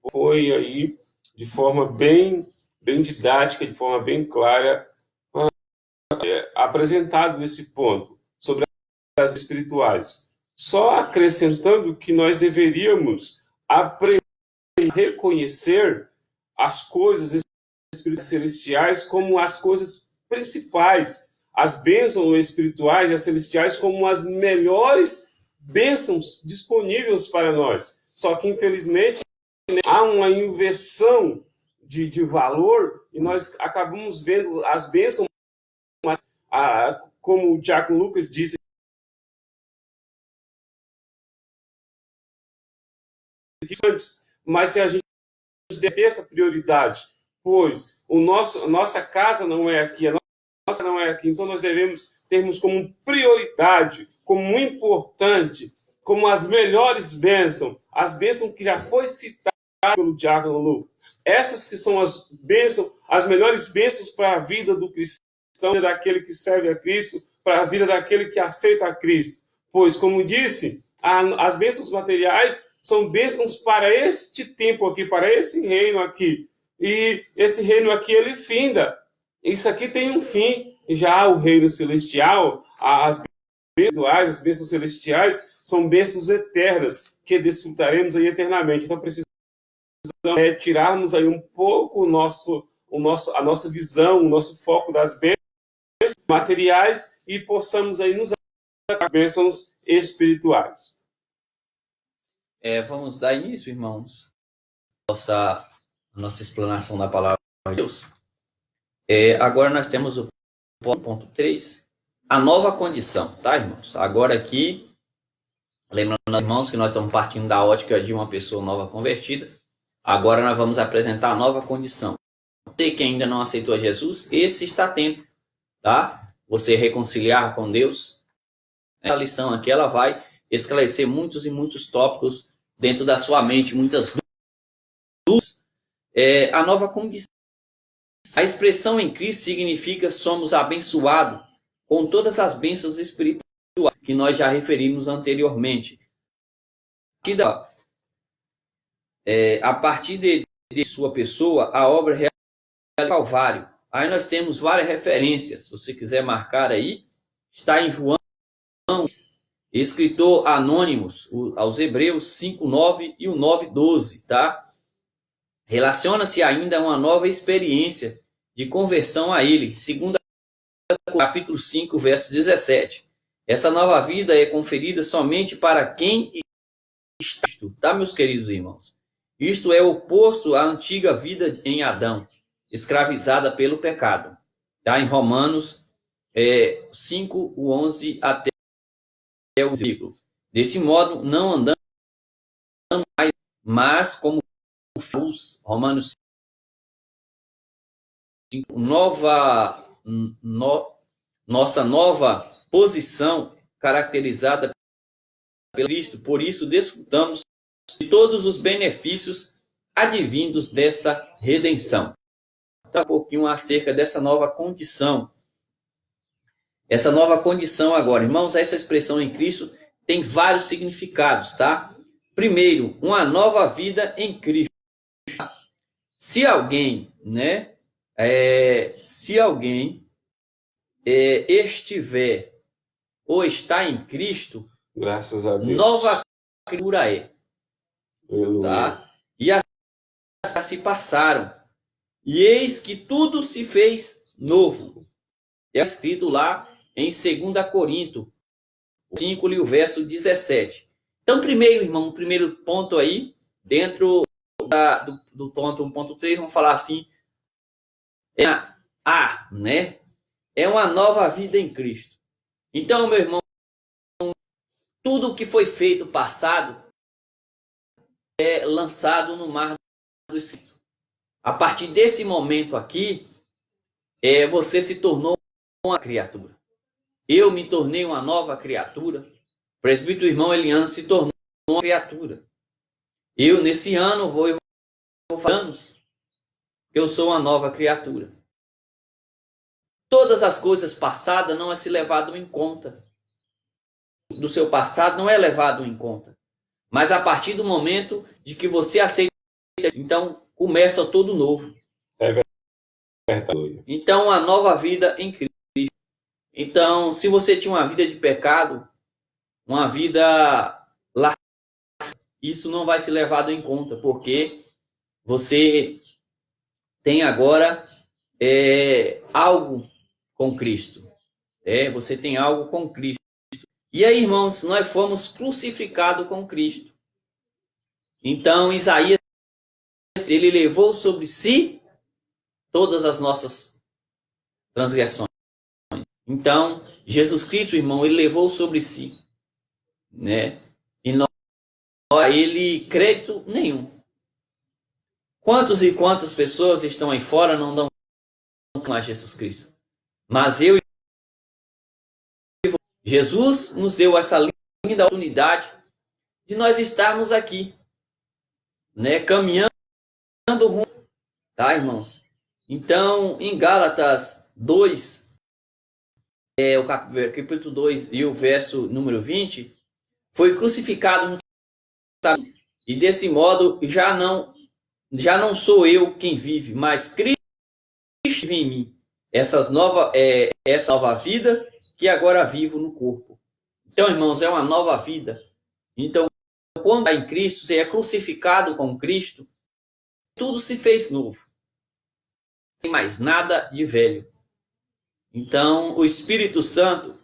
Foi aí, de forma bem didática, de forma bem clara, apresentado esse ponto sobre as espirituais. Só acrescentando que nós deveríamos aprender a reconhecer as coisas celestiais como as coisas principais, as bênçãos espirituais e as celestiais como as melhores bênçãos disponíveis para nós. Só que, infelizmente, há uma inversão de valor e nós acabamos vendo as bênçãos, como o Diácono Lucas disse, antes, mas se a gente der essa prioridade, pois a nossa casa não é aqui, a nossa não é aqui, então nós devemos termos como prioridade, como importante, como as melhores bênçãos, as bênçãos que já foi citada pelo Diácono Lucas. Essas que são as bênçãos, as melhores bênçãos para a vida do cristão, daquele que serve a Cristo, para a vida daquele que aceita a Cristo. Pois, como disse, as bênçãos materiais são bênçãos para este tempo aqui, para esse reino aqui. E esse reino aqui, ele finda. Isso aqui tem um fim. Já o reino celestial, as bênçãos celestiais, são bênçãos eternas, que desfrutaremos aí eternamente. Então, precisamos tirarmos aí um pouco a nossa visão, o nosso foco das bênçãos materiais e possamos aí nos dar bênçãos espirituais. Vamos dar início, irmãos, a nossa explanação da palavra de Deus. Agora nós temos o ponto 3, a nova condição, tá, irmãos? Agora aqui, lembrando, irmãos, que nós estamos partindo da ótica de uma pessoa nova convertida. Agora nós vamos apresentar a nova condição. Você que ainda não aceitou Jesus, esse está a tempo, tá? Você reconciliar com Deus. Essa lição aqui, ela vai esclarecer muitos e muitos tópicos dentro da sua mente, muitas dúvidas. A nova condição. A expressão em Cristo significa somos abençoados com todas as bênçãos espirituais que nós já referimos anteriormente. A partir de sua pessoa, a obra real do Calvário. Aí nós temos várias referências. Se você quiser marcar aí, está em João, escritor anônimos, aos Hebreus 5:9 e o 9:12, tá? Relaciona-se ainda a uma nova experiência de conversão a ele, segundo capítulo 5, verso 17. Essa nova vida é conferida somente para quem está, tá, meus queridos irmãos? Isto é oposto à antiga vida em Adão, escravizada pelo pecado. Tá? Em Romanos 5, o 11 até o versículo. Deste modo, não andamos mais, mas como Romanos 5, nossa nova posição caracterizada pelo Cristo, por isso desfrutamos de todos os benefícios advindos desta redenção. Então, um pouquinho acerca dessa nova condição. Essa nova condição agora, irmãos, essa expressão em Cristo tem vários significados, tá? Primeiro, uma nova vida em Cristo. Se alguém, né, estiver ou está em Cristo, graças a Deus, nova criatura é. Aleluia. Tá? E as já se passaram, e eis que tudo se fez novo. É escrito lá em 2 Coríntios 5, o verso 17. Então, primeiro, irmão, o primeiro ponto aí, dentro do ponto 1.3, vamos falar assim, né? É uma nova vida em Cristo. Então, meu irmão, tudo o que foi feito passado é lançado no mar do Espírito. A partir desse momento aqui, você se tornou uma criatura. Eu me tornei uma nova criatura. O presbítero irmão Eliano se tornou uma criatura. Eu, nesse ano, vou anos, eu sou uma nova criatura. Todas as coisas passadas não é se levado em conta. Do seu passado não é levado em conta. Mas a partir do momento de que você aceita, então começa tudo novo. É verdade. Então, a nova vida em Cristo. Então, se você tinha uma vida de pecado, uma vida lá, isso não vai ser levado em conta, porque você tem agora algo com Cristo. Você tem algo com Cristo. E aí, irmãos, nós fomos crucificados com Cristo. Então, Isaías, ele levou sobre si todas as nossas transgressões. Então, Jesus Cristo, irmão, ele levou sobre si, né? E nós, ele crédito nenhum. Quantos e quantas pessoas estão aí fora não dão a Jesus Cristo? Mas Jesus nos deu essa linda oportunidade de nós estarmos aqui, né? Caminhando rumo, tá, irmãos? Então, em Gálatas 2, o capítulo 2 e o verso número 20, foi crucificado no e desse modo já não sou eu quem vive, mas Cristo vive em mim. Essa nova vida que agora vivo no corpo. Então, irmãos, é uma nova vida. Então, quando está em Cristo, você é crucificado com Cristo, tudo se fez novo. Não tem mais nada de velho. Então, o Espírito Santo,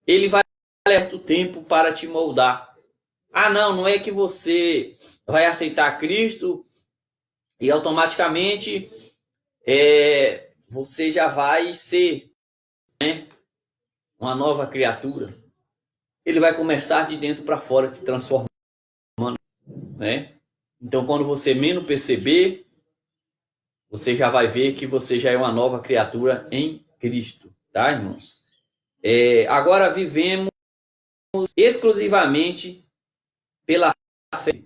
ele vai levar o tempo para te moldar. Não é que você vai aceitar Cristo e automaticamente você já vai ser, né, uma nova criatura. Ele vai começar de dentro para fora te transformando, né? Então, quando você menos perceber, você já vai ver que você já é uma nova criatura em Cristo, tá, irmãos? Agora vivemos exclusivamente pela fé.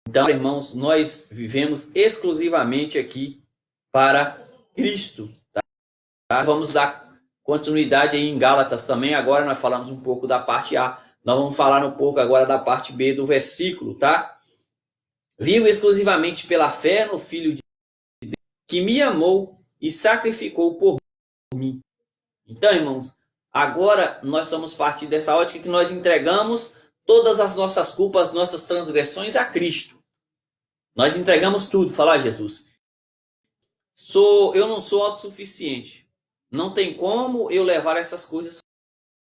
Então, irmãos, nós vivemos exclusivamente aqui para Cristo, tá? Vamos dar continuidade aí em Gálatas também. Agora nós falamos um pouco da parte A. Nós vamos falar um pouco agora da parte B do versículo, tá? Vivo exclusivamente pela fé no Filho de Deus, que me amou e sacrificou por mim. Então, irmãos, agora nós estamos partindo dessa ótica que nós entregamos todas as nossas culpas, nossas transgressões a Cristo. Nós entregamos tudo. Fala, Jesus, eu não sou autossuficiente. Não tem como eu levar essas coisas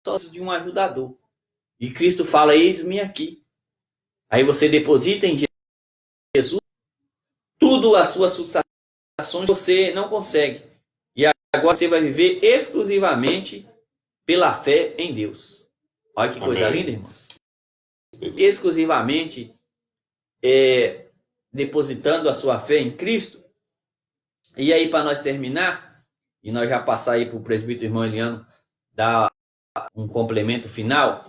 só de um ajudador. E Cristo fala, eis-me aqui. Aí você deposita em Jesus tudo as suas frustrações, você não consegue. E agora você vai viver exclusivamente pela fé em Deus. Olha que coisa linda, irmãos. Exclusivamente depositando a sua fé em Cristo. E aí, para nós terminar, e nós já passar aí para o presbítero irmão Eliano dar um complemento final,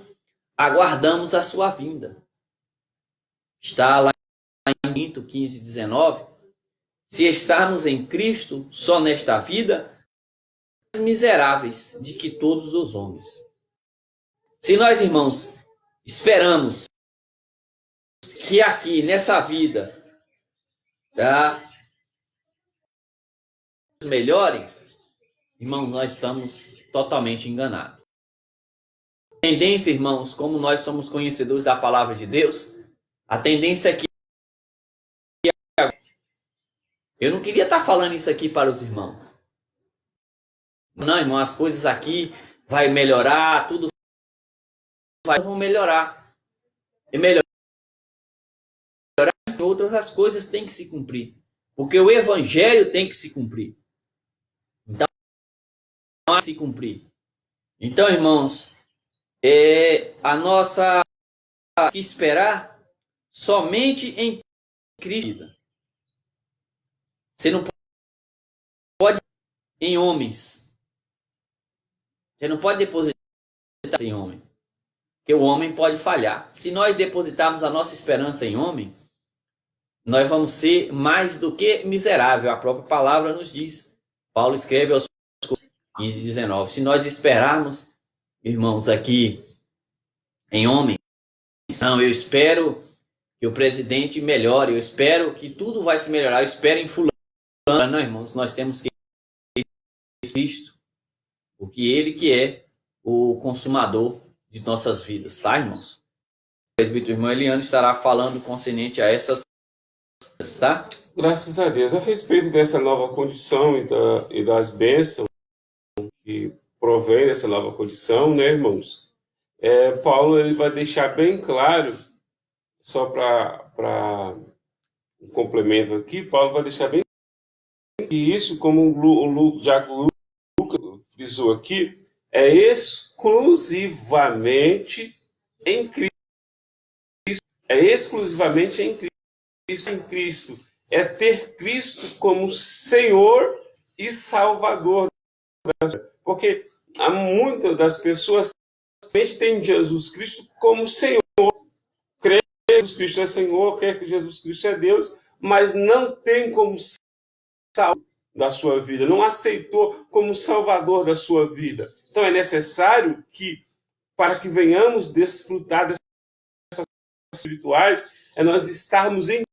aguardamos a sua vinda. Está lá em Corinto 15, 19. Se estarmos em Cristo só nesta vida, miseráveis de que todos os homens. Se nós, irmãos, esperamos que aqui nessa vida melhorem, irmãos, nós estamos totalmente enganados. A tendência, irmãos, como nós somos conhecedores da palavra de Deus, a tendência é que Eu não queria estar falando isso aqui para os irmãos. Não, irmão, as coisas aqui vai melhorar, tudo vão melhorar. E melhorar, outras as coisas têm que se cumprir. Porque o evangelho tem que se cumprir. Então, se cumprir. Então, irmãos, a nossa que esperar somente em Cristo. Você não pode em homens. Você não pode depositar em homem. Porque o homem pode falhar. Se nós depositarmos a nossa esperança em homem, nós vamos ser mais do que miserável. A própria palavra nos diz. Paulo escreve aos 15 e 19. Se nós esperarmos, irmãos, aqui em homem, não, eu espero que o presidente melhore, eu espero que tudo vai se melhorar, eu espero em fulano. Não, irmãos, nós temos que Cristo, porque ele que é o consumador de nossas vidas, tá, irmãos? O presbítero irmão Eliano estará falando concernente a essas, tá? Graças a Deus. A respeito dessa nova condição e das bênçãos que provém dessa nova condição, né, irmãos? Paulo ele vai deixar bem claro, só para um complemento aqui, Paulo vai deixar bem claro que isso, como o Jaco Lucas frisou aqui, é exclusivamente em Cristo. É exclusivamente em Cristo. É ter Cristo como Senhor e Salvador. Porque há muitas das pessoas que têm Jesus Cristo como Senhor. Crê que Jesus Cristo é Senhor, crê que Jesus Cristo é Deus, mas não tem como Salvador da sua vida, não aceitou como Salvador da sua vida. Então é necessário que, para que venhamos desfrutar dessas espirituais, nós estarmos em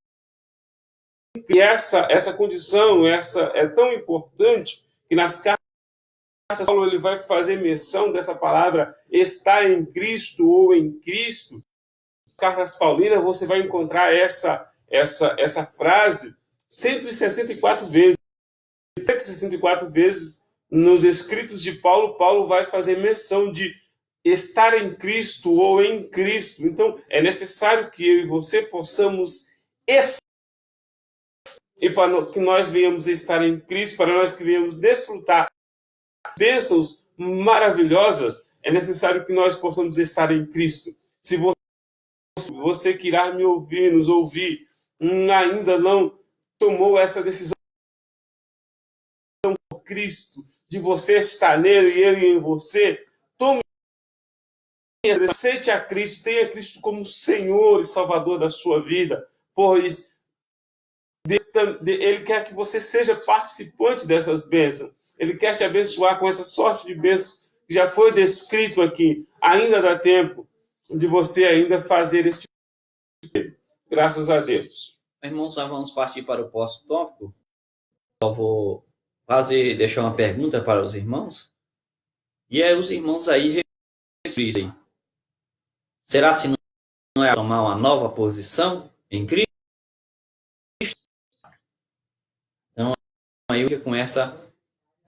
e essa condição, é tão importante que nas cartas Paulo ele vai fazer menção dessa palavra estar em Cristo ou em Cristo. Nas cartas paulinas você vai encontrar essa frase 164 vezes. 164 vezes nos escritos de Paulo, Paulo vai fazer menção de estar em Cristo ou em Cristo. Então, é necessário que eu e você possamos e para que nós venhamos estar em Cristo, para nós que venhamos desfrutar bênçãos maravilhosas, é necessário que nós possamos estar em Cristo. Se você que irá me ouvir, nos ouvir, ainda não tomou essa decisão por Cristo, de você estar nele e ele em você, tome, aceite a Cristo, tenha Cristo como Senhor e Salvador da sua vida, pois ele quer que você seja participante dessas bênçãos. Ele quer te abençoar com essa sorte de bênçãos que já foi descrito aqui. Ainda dá tempo de você ainda fazer este graças a Deus. Irmãos, nós vamos partir para o próximo tópico. Eu vou deixar uma pergunta para os irmãos. E aí os irmãos aí refletem. Será se não é tomar uma nova posição em Cristo? Então, aí com essa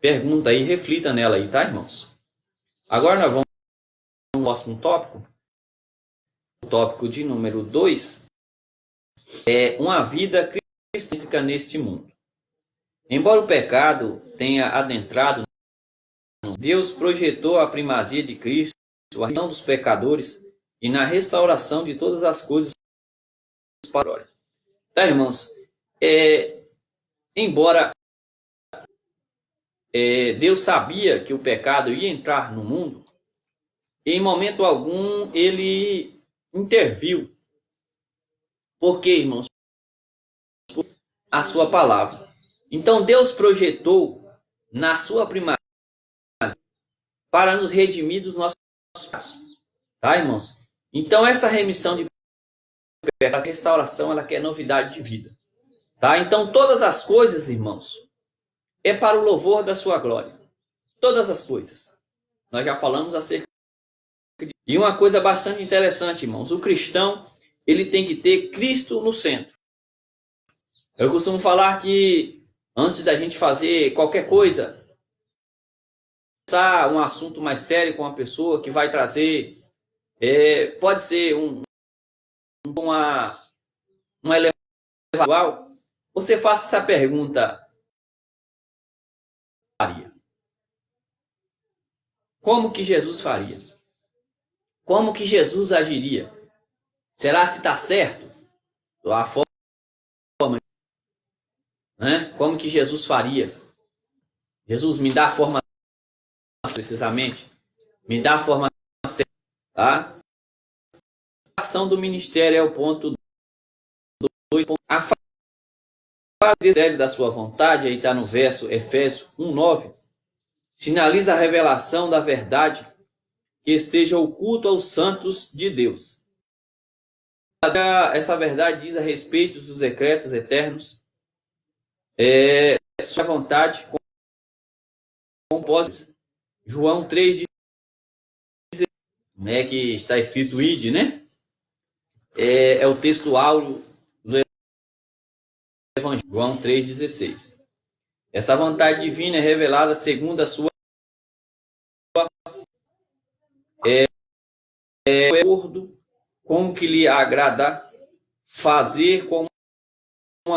pergunta aí, reflita nela aí, tá, irmãos? Agora nós vamos para o próximo tópico. O tópico de número 2 é uma vida cristã neste mundo. Embora o pecado tenha adentrado, Deus projetou a primazia de Cristo, a redenção dos pecadores e na restauração de todas as coisas para a tá, irmãos? Embora Deus sabia que o pecado ia entrar no mundo, em momento algum ele interviu. Por quê, irmãos? Por a sua palavra. Então Deus projetou na sua primazia para nos redimir dos nossos pecados. Tá, irmãos? Então essa remissão de pecado, a restauração, ela quer novidade de vida. Tá? Então todas as coisas, irmãos, é para o louvor da sua glória. Todas as coisas. Nós já falamos acerca de... E uma coisa bastante interessante, irmãos. O cristão, ele tem que ter Cristo no centro. Eu costumo falar que antes da gente fazer qualquer coisa, começar um assunto mais sério com uma pessoa que vai trazer, pode ser uma elevação, você faça essa pergunta: como que Jesus faria? Como que Jesus agiria? Será se está certo? A forma, né? Como que Jesus faria? Jesus, me dá a forma, precisamente, me dá a forma certa, tá? A ação do ministério é o ponto 2. A fase da sua vontade, aí está no verso Efésios 1:9, sinaliza a revelação da verdade que esteja oculto aos santos de Deus. Essa verdade diz a respeito dos decretos eternos, sua vontade composta. João 3, né, que está escrito ide, né? É o texto áureo do Evangelho, João 3,16. Essa vontade divina é revelada segundo a sua acordo com o que lhe agrada fazer com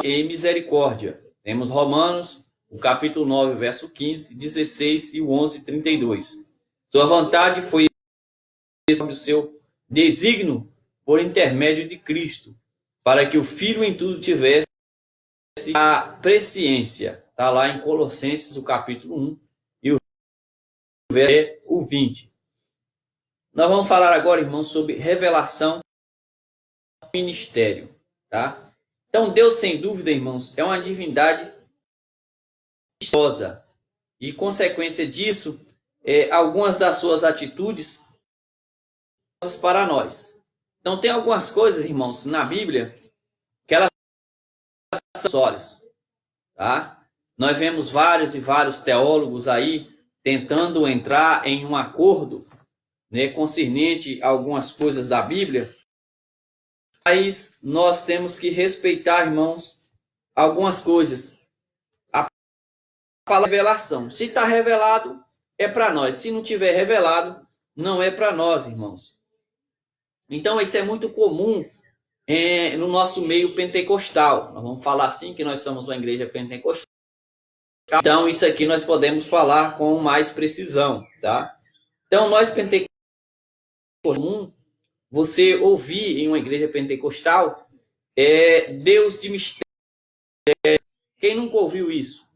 misericórdia. Temos Romanos, o capítulo 9, verso 15, 16 e o 11, 32. Sua vontade foi o seu desígnio por intermédio de Cristo, para que o Filho em tudo tivesse a presciência. Está lá em Colossenses, o capítulo 1 e o verso 20. Nós vamos falar agora, irmãos, sobre revelação do ministério, tá? Então, Deus, sem dúvida, irmãos, é uma divindade misteriosa. E, consequência disso, algumas das suas atitudes para nós. Então, tem algumas coisas, irmãos, na Bíblia que elas são sólidas, tá? Nós vemos vários e vários teólogos aí tentando entrar em um acordo, né, concernente a algumas coisas da Bíblia, mas nós temos que respeitar, irmãos, algumas coisas. A palavra revelação, se está revelado, é para nós. Se não tiver revelado, não é para nós, irmãos. Então, isso é muito comum no nosso meio pentecostal. Nós vamos falar assim, que nós somos uma igreja pentecostal. Então, isso aqui nós podemos falar com mais precisão, tá? Então, nós pentecostais, você ouvir em uma igreja pentecostal Deus de mistério. Quem nunca ouviu isso,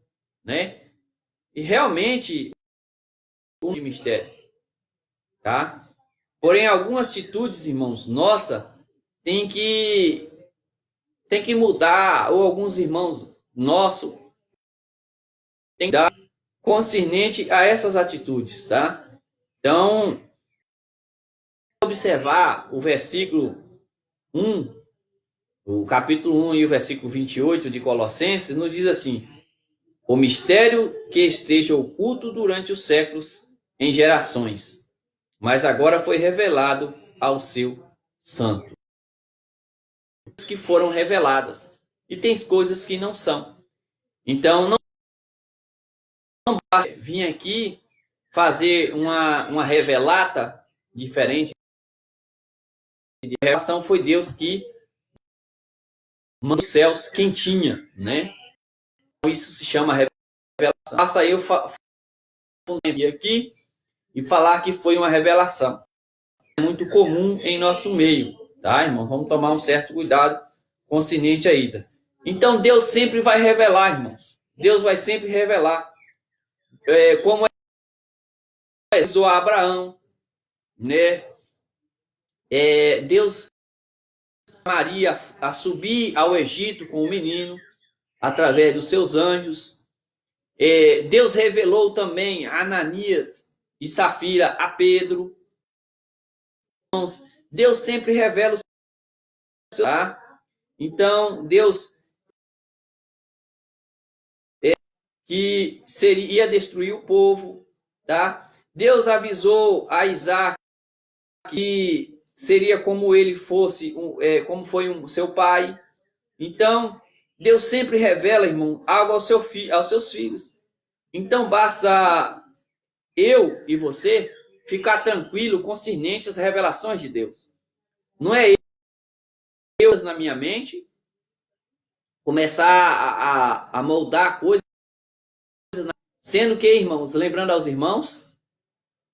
né? E realmente de mistério, tá? Porém, algumas atitudes, irmãos, nossa, tem que mudar, ou alguns irmãos nossos tem que dar concernente a essas atitudes, tá? Então, observar o versículo 1, o capítulo 1 e o versículo 28 de Colossenses, nos diz assim: o mistério que esteja oculto durante os séculos em gerações, mas agora foi revelado ao seu santo. Que foram reveladas, e tem coisas que não são. Então, não vim aqui fazer uma revelata diferente. De revelação foi Deus que mandou os céus quentinha, né? Isso se chama revelação. Basta eu aqui e falar que foi uma revelação. É muito comum em nosso meio, tá, irmão? Vamos tomar um certo cuidado concernente aí. Então, Deus sempre vai revelar, irmãos. Deus vai sempre revelar. Como avisou a Abraão, né? Deus Maria a subir ao Egito com o menino através dos seus anjos. Deus revelou também a Ananias e Safira a Pedro. Deus sempre revela o seu, tá? Então, Deus que ia destruir o povo, tá? Deus avisou a Isaac que seria como ele fosse, como foi seu pai. Então, Deus sempre revela, irmão, algo aos seus filhos. Então basta eu e você ficar tranquilo, concernente às revelações de Deus. Não é eu na minha mente começar a moldar coisas, sendo que, irmãos, lembrando aos irmãos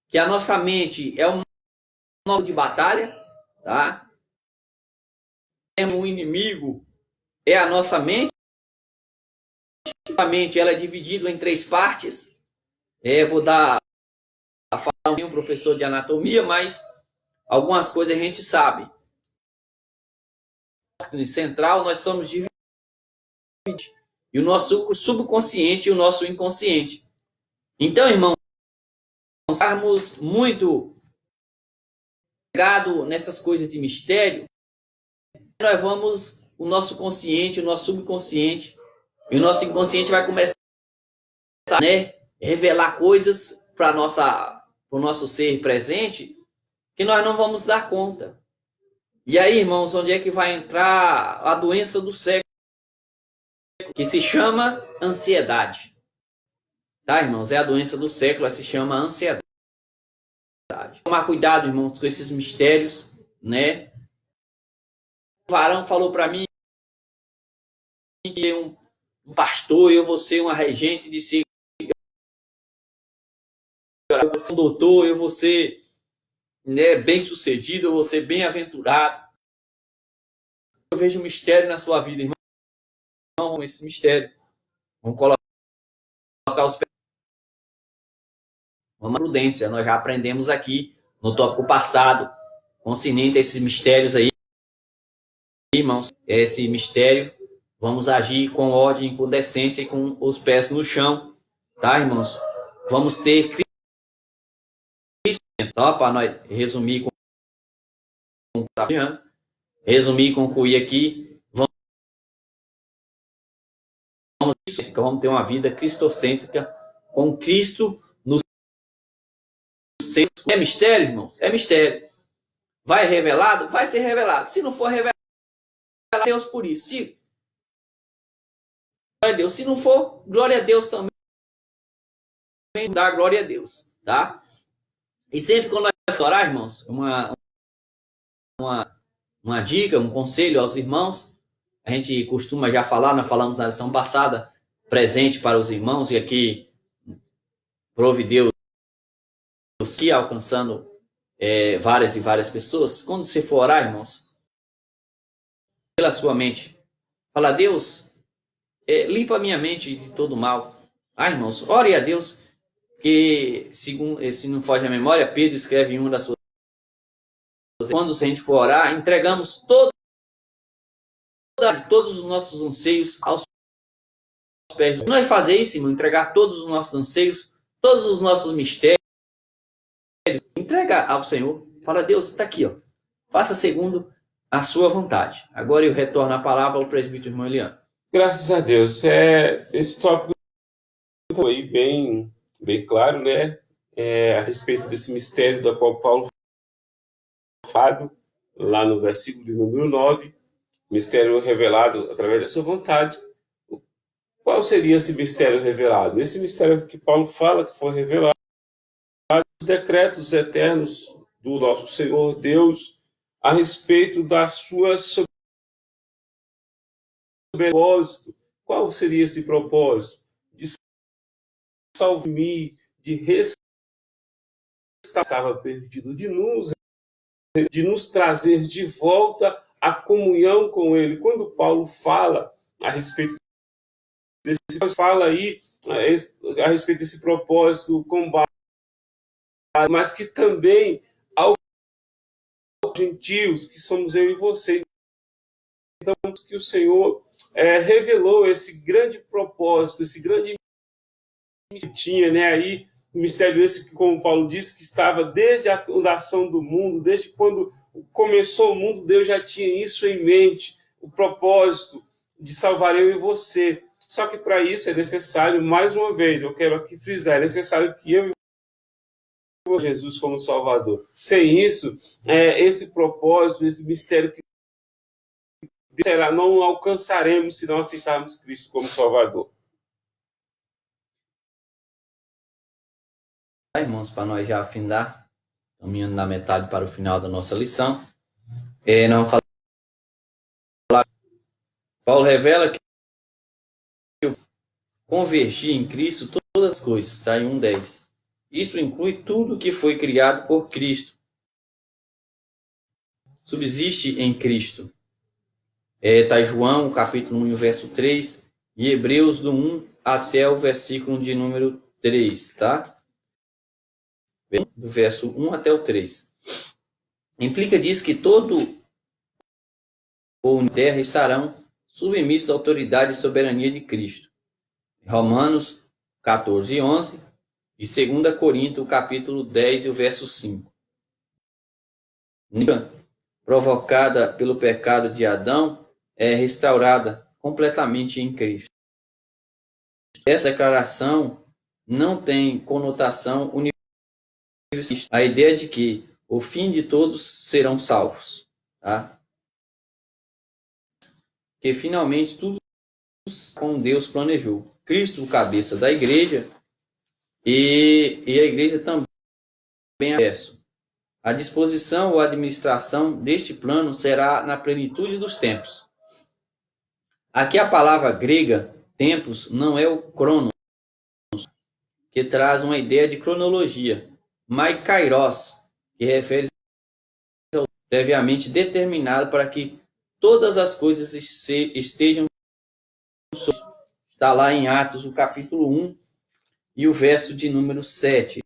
que a nossa mente é um campo de batalha, tá? O inimigo é a nossa mente. A mente ela é dividida em 3 partes. Vou dar a falar um professor de anatomia, mas algumas coisas a gente sabe. Central, nós somos divididos. E o nosso subconsciente e o nosso inconsciente. Então, irmãos, estarmos muito ligados nessas coisas de mistério, nós vamos, o nosso consciente, o nosso subconsciente, e o nosso inconsciente vai começar a revelar coisas para o nosso ser presente que nós não vamos dar conta. E aí, irmãos, onde é que vai entrar a doença do século, que se chama ansiedade? Tá, irmãos? É a doença do século, ela se chama ansiedade. Tomar cuidado, irmãos, com esses mistérios, né? O varão falou para mim que um pastor, eu vou ser uma regente, disse eu vou ser um doutor, eu vou ser bem sucedido, eu vou ser bem-aventurado. Eu vejo um mistério na sua vida, irmão, esse mistério. Vamos colocar os pés. Uma prudência, nós já aprendemos aqui no tópico passado, consciente a esses mistérios aí, irmãos, esse mistério, vamos agir com ordem, com decência e com os pés no chão, tá, irmãos? Vamos ter Cristo, tá, para nós resumir concluir aqui, vamos ter uma vida cristocêntrica com Cristo no centro. É mistério, irmãos? É mistério. Vai revelado? Vai ser revelado. Se não for revelado, Deus por isso. Glória a Deus. Se não for, glória a Deus também. Dá glória a Deus, tá? E sempre quando nós orar, irmãos, uma dica, um conselho aos irmãos, a gente costuma já falar, nós falamos na lição passada, presente para os irmãos, e aqui, prove Deus, que alcançando várias e várias pessoas. Quando você for orar, irmãos, pela sua mente, fala, Deus, limpa a minha mente de todo mal. Irmãos, ore a Deus, que, se não foge a memória, Pedro escreve em uma das suas... Quando a gente for orar, entregamos todos os nossos anseios aos pés. Nós fazer isso, irmão, entregar todos os nossos anseios, todos os nossos mistérios, entrega ao Senhor. Fala, Deus, está aqui, ó. Faça segundo a sua vontade. Agora eu retorno a palavra ao presbítero irmão Eliano. Graças a Deus. Esse tópico foi bem claro, né? A respeito desse mistério da qual Paulo fala lá no versículo de número 9, mistério revelado através da sua vontade. Qual seria esse mistério revelado? Esse mistério que Paulo fala que foi revelado, os decretos eternos do nosso Senhor Deus a respeito da sua propósito. Qual seria esse propósito? De salvar-me, de restaurar estava perdido, de nos trazer de volta a comunhão com Ele. Quando Paulo fala a respeito fala aí a respeito desse propósito combate, mas que também aos gentios, que somos eu e você. Então, que o Senhor revelou esse grande propósito, esse grande que tinha, né, aí, o mistério esse que, como Paulo disse, que estava desde a fundação do mundo, desde quando começou o mundo, Deus já tinha isso em mente, o propósito de salvar eu e você. Só que para isso é necessário, mais uma vez, eu quero aqui frisar, é necessário que eu e Jesus como Salvador. Sem isso, esse propósito, esse mistério que será, não alcançaremos se não aceitarmos Cristo como Salvador. Irmãos, para nós já afindar, caminhando na metade para o final da nossa lição, nós vamos falar. Paulo revela que convergir em Cristo todas as coisas, está em 1:10. Isso inclui tudo que foi criado por Cristo. Subsiste em Cristo. Está em João, capítulo 1, verso 3, e Hebreus, do 1 até o versículo de número 3, tá? Do verso 1 até o 3. Implica diz que todo ou em terra estarão submissos à autoridade e soberania de Cristo. Romanos 14, 11 e 2 Coríntios, capítulo 10 e o verso 5. Provocada pelo pecado de Adão, é restaurada completamente em Cristo. Essa declaração não tem conotação universalista. A ideia de que o fim de todos serão salvos, tá? Que finalmente tudo com Deus planejou. Cristo, o cabeça da igreja, e a igreja também é acesso. A disposição ou administração deste plano será na plenitude dos tempos. Aqui a palavra grega, tempos, não é o cronos, que traz uma ideia de cronologia, mas kairos, que refere ao previamente determinado para que todas as coisas estejam. Está lá em Atos, o capítulo 1 e o verso de número 7.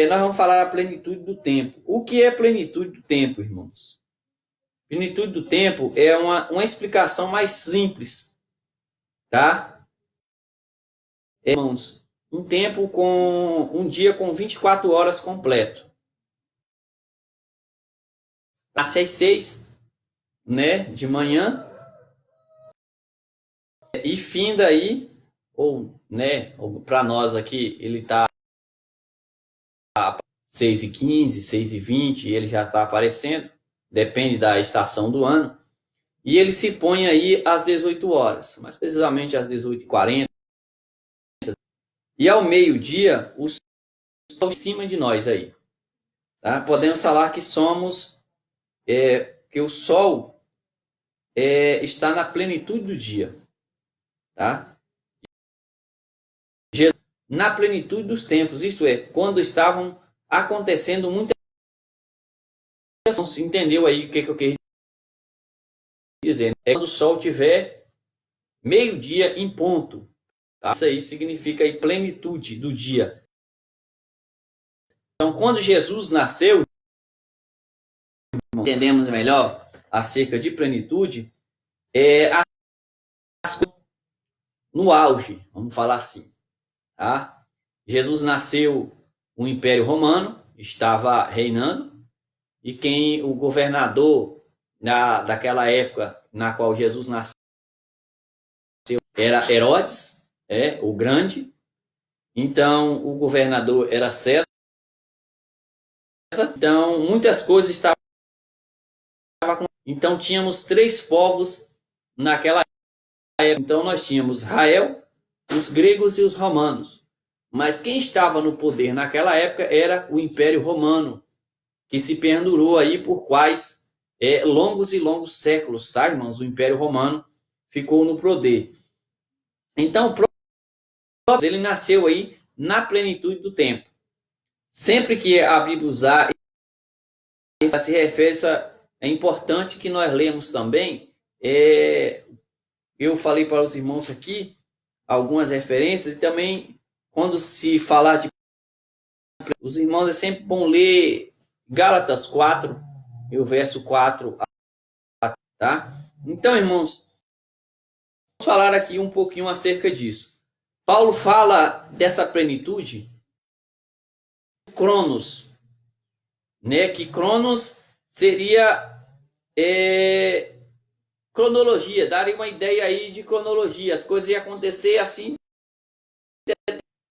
Nós vamos falar a plenitude do tempo. O que é plenitude do tempo, irmãos? Plenitude do tempo é uma explicação mais simples, tá? Irmãos, um tempo com um dia com 24 horas completo. Nasce às 6, né, de manhã, e finda aí, ou, né, para nós aqui, ele está 6h15, 6h20, ele já está aparecendo, depende da estação do ano, e ele se põe aí às 18 horas, mais precisamente às 18h40, e ao meio-dia, o sol em cima de nós aí. Tá? Podemos falar que somos, que o sol está na plenitude do dia. Tá? Na plenitude dos tempos, isto é, quando estavam acontecendo muitas coisas. Entendeu aí o que eu queria dizer? É quando o sol tiver meio-dia em ponto. Tá? Isso aí significa aí plenitude do dia. Então, quando Jesus nasceu, entendemos melhor acerca de plenitude, as coisas no auge, vamos falar assim. Tá? Jesus nasceu, o Império Romano estava reinando, e o governador daquela época na qual Jesus nasceu era Herodes, o Grande. Então, o governador era César. Então, muitas coisas estavam. Então, tínhamos 3 povos naquela época. Então, nós tínhamos Israel, os gregos e os romanos. Mas quem estava no poder naquela época era o Império Romano, que se perdurou aí por quais longos e longos séculos, tá, irmãos? O Império Romano ficou no poder. Então, ele nasceu aí na plenitude do tempo. Sempre que a Bíblia usar, se refere, é importante que nós lemos também. Eu falei para os irmãos aqui algumas referências, e também quando se falar de os irmãos, é sempre bom ler Gálatas 4, e o verso 4, tá? Então, irmãos, vamos falar aqui um pouquinho acerca disso. Paulo fala dessa plenitude, Cronos, né? Que Cronos seria cronologia, daria uma ideia aí de cronologia, as coisas iam acontecer assim,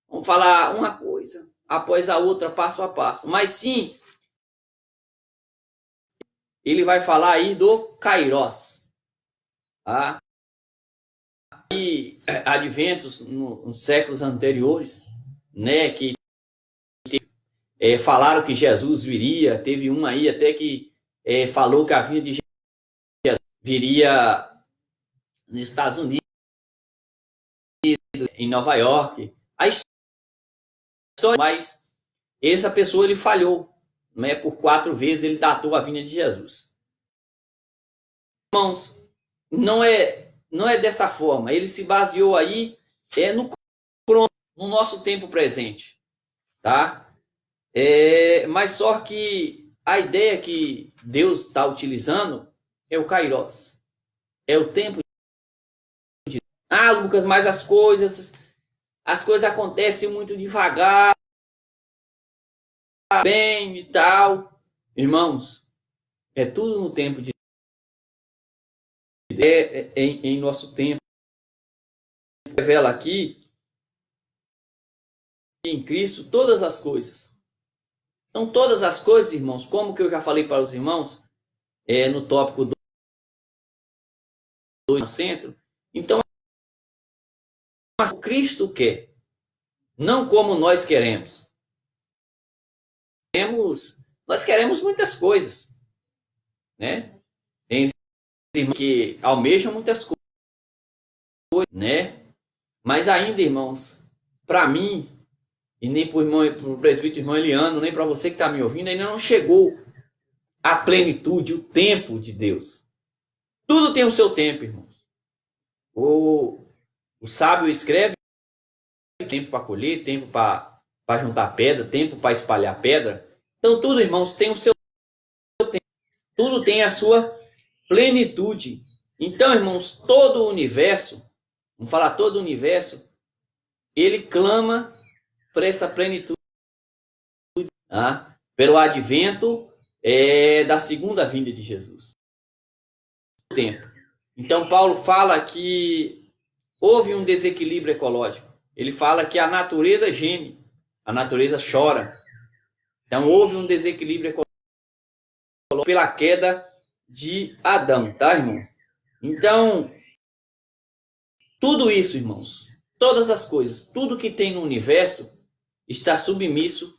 vamos falar uma coisa após a outra, passo a passo. Mas sim, ele vai falar aí do Kairos. Tá? E adventos nos séculos anteriores, né, que falaram que Jesus viria. Teve um aí até que falou que a vinda de Jesus viria nos Estados Unidos, em Nova York. A história, mas essa pessoa ele falhou, né? Por 4 vezes ele datou a vinda de Jesus. Irmãos, não é dessa forma. Ele se baseou aí no nosso tempo presente, tá? Mas só que a ideia que Deus está utilizando é o Kairos, é o tempo de... Lucas, mas as coisas acontecem muito devagar, bem e tal. Irmãos, é tudo no tempo de em nosso tempo. Revela aqui em Cristo todas as coisas. Então, todas as coisas, irmãos, como que eu já falei para os irmãos, no tópico 2 no centro. Então, o Cristo quer, não como nós queremos. Nós queremos muitas coisas, né? Tem irmãos que almejam muitas coisas, né? Mas ainda, irmãos, para mim, e nem para o presbítero irmão Eliano, nem para você que está me ouvindo, ainda não chegou a plenitude, o tempo de Deus. Tudo tem o seu tempo, irmãos. O sábio escreve: tempo para colher, tempo para juntar pedra, tempo para espalhar pedra. Então tudo, irmãos, tem o seu tempo. Tudo tem a sua plenitude. Então, irmãos, todo o universo, vamos falar todo o universo, ele clama por essa plenitude, pelo advento da segunda vinda de Jesus. Tempo. Então, Paulo fala que houve um desequilíbrio ecológico. Ele fala que a natureza geme, a natureza chora. Então, houve um desequilíbrio ecológico pela queda de Adão, tá, irmão? Então, tudo isso, irmãos, todas as coisas, tudo que tem no universo está submisso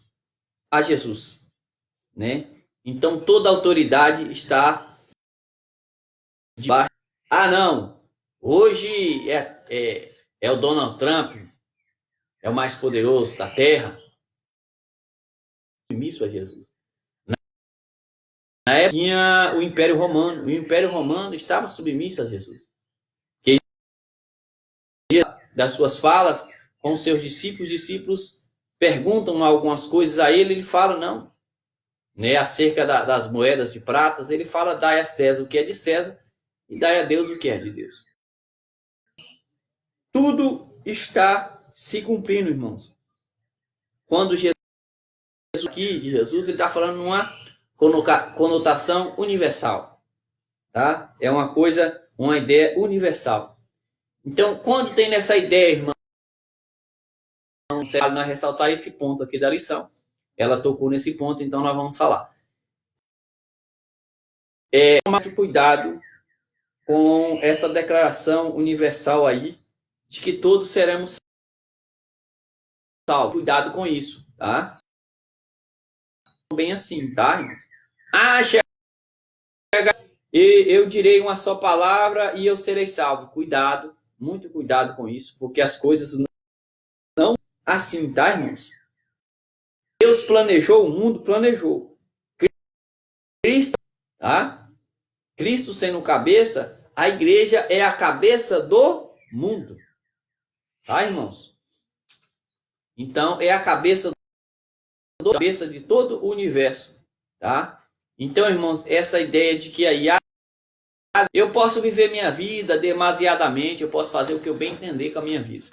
a Jesus, né? Então, toda autoridade está debaixo. Não, hoje é o Donald Trump, é o mais poderoso da Terra. Submisso a Jesus. Na época tinha o Império Romano. O Império Romano estava submisso a Jesus. Que das suas falas com seus discípulos perguntam algumas coisas a ele, ele fala não. Né, acerca das moedas de pratas, ele fala: dai a César o que é de César e dai a Deus o que é de Deus. Tudo está se cumprindo, irmãos. Quando Jesus aqui de Jesus, ele está falando numa conotação universal, tá? É uma coisa, uma ideia universal. Então, quando tem nessa ideia, irmão, nós ressaltar esse ponto aqui da lição. Ela tocou nesse ponto, então nós vamos falar. Tomar cuidado com essa declaração universal aí, de que todos seremos salvos. Cuidado com isso, tá? Bem assim, tá, irmãos? Eu direi uma só palavra e eu serei salvo. Cuidado, muito cuidado com isso, porque as coisas não assim, tá, irmãos? Deus planejou o mundo, planejou. Cristo, tá? Cristo sendo cabeça, a igreja é a cabeça do mundo. Tá, irmãos? Então, é a cabeça de todo o universo, tá? Então, irmãos, essa ideia de que aí eu posso viver minha vida demasiadamente, eu posso fazer o que eu bem entender com a minha vida.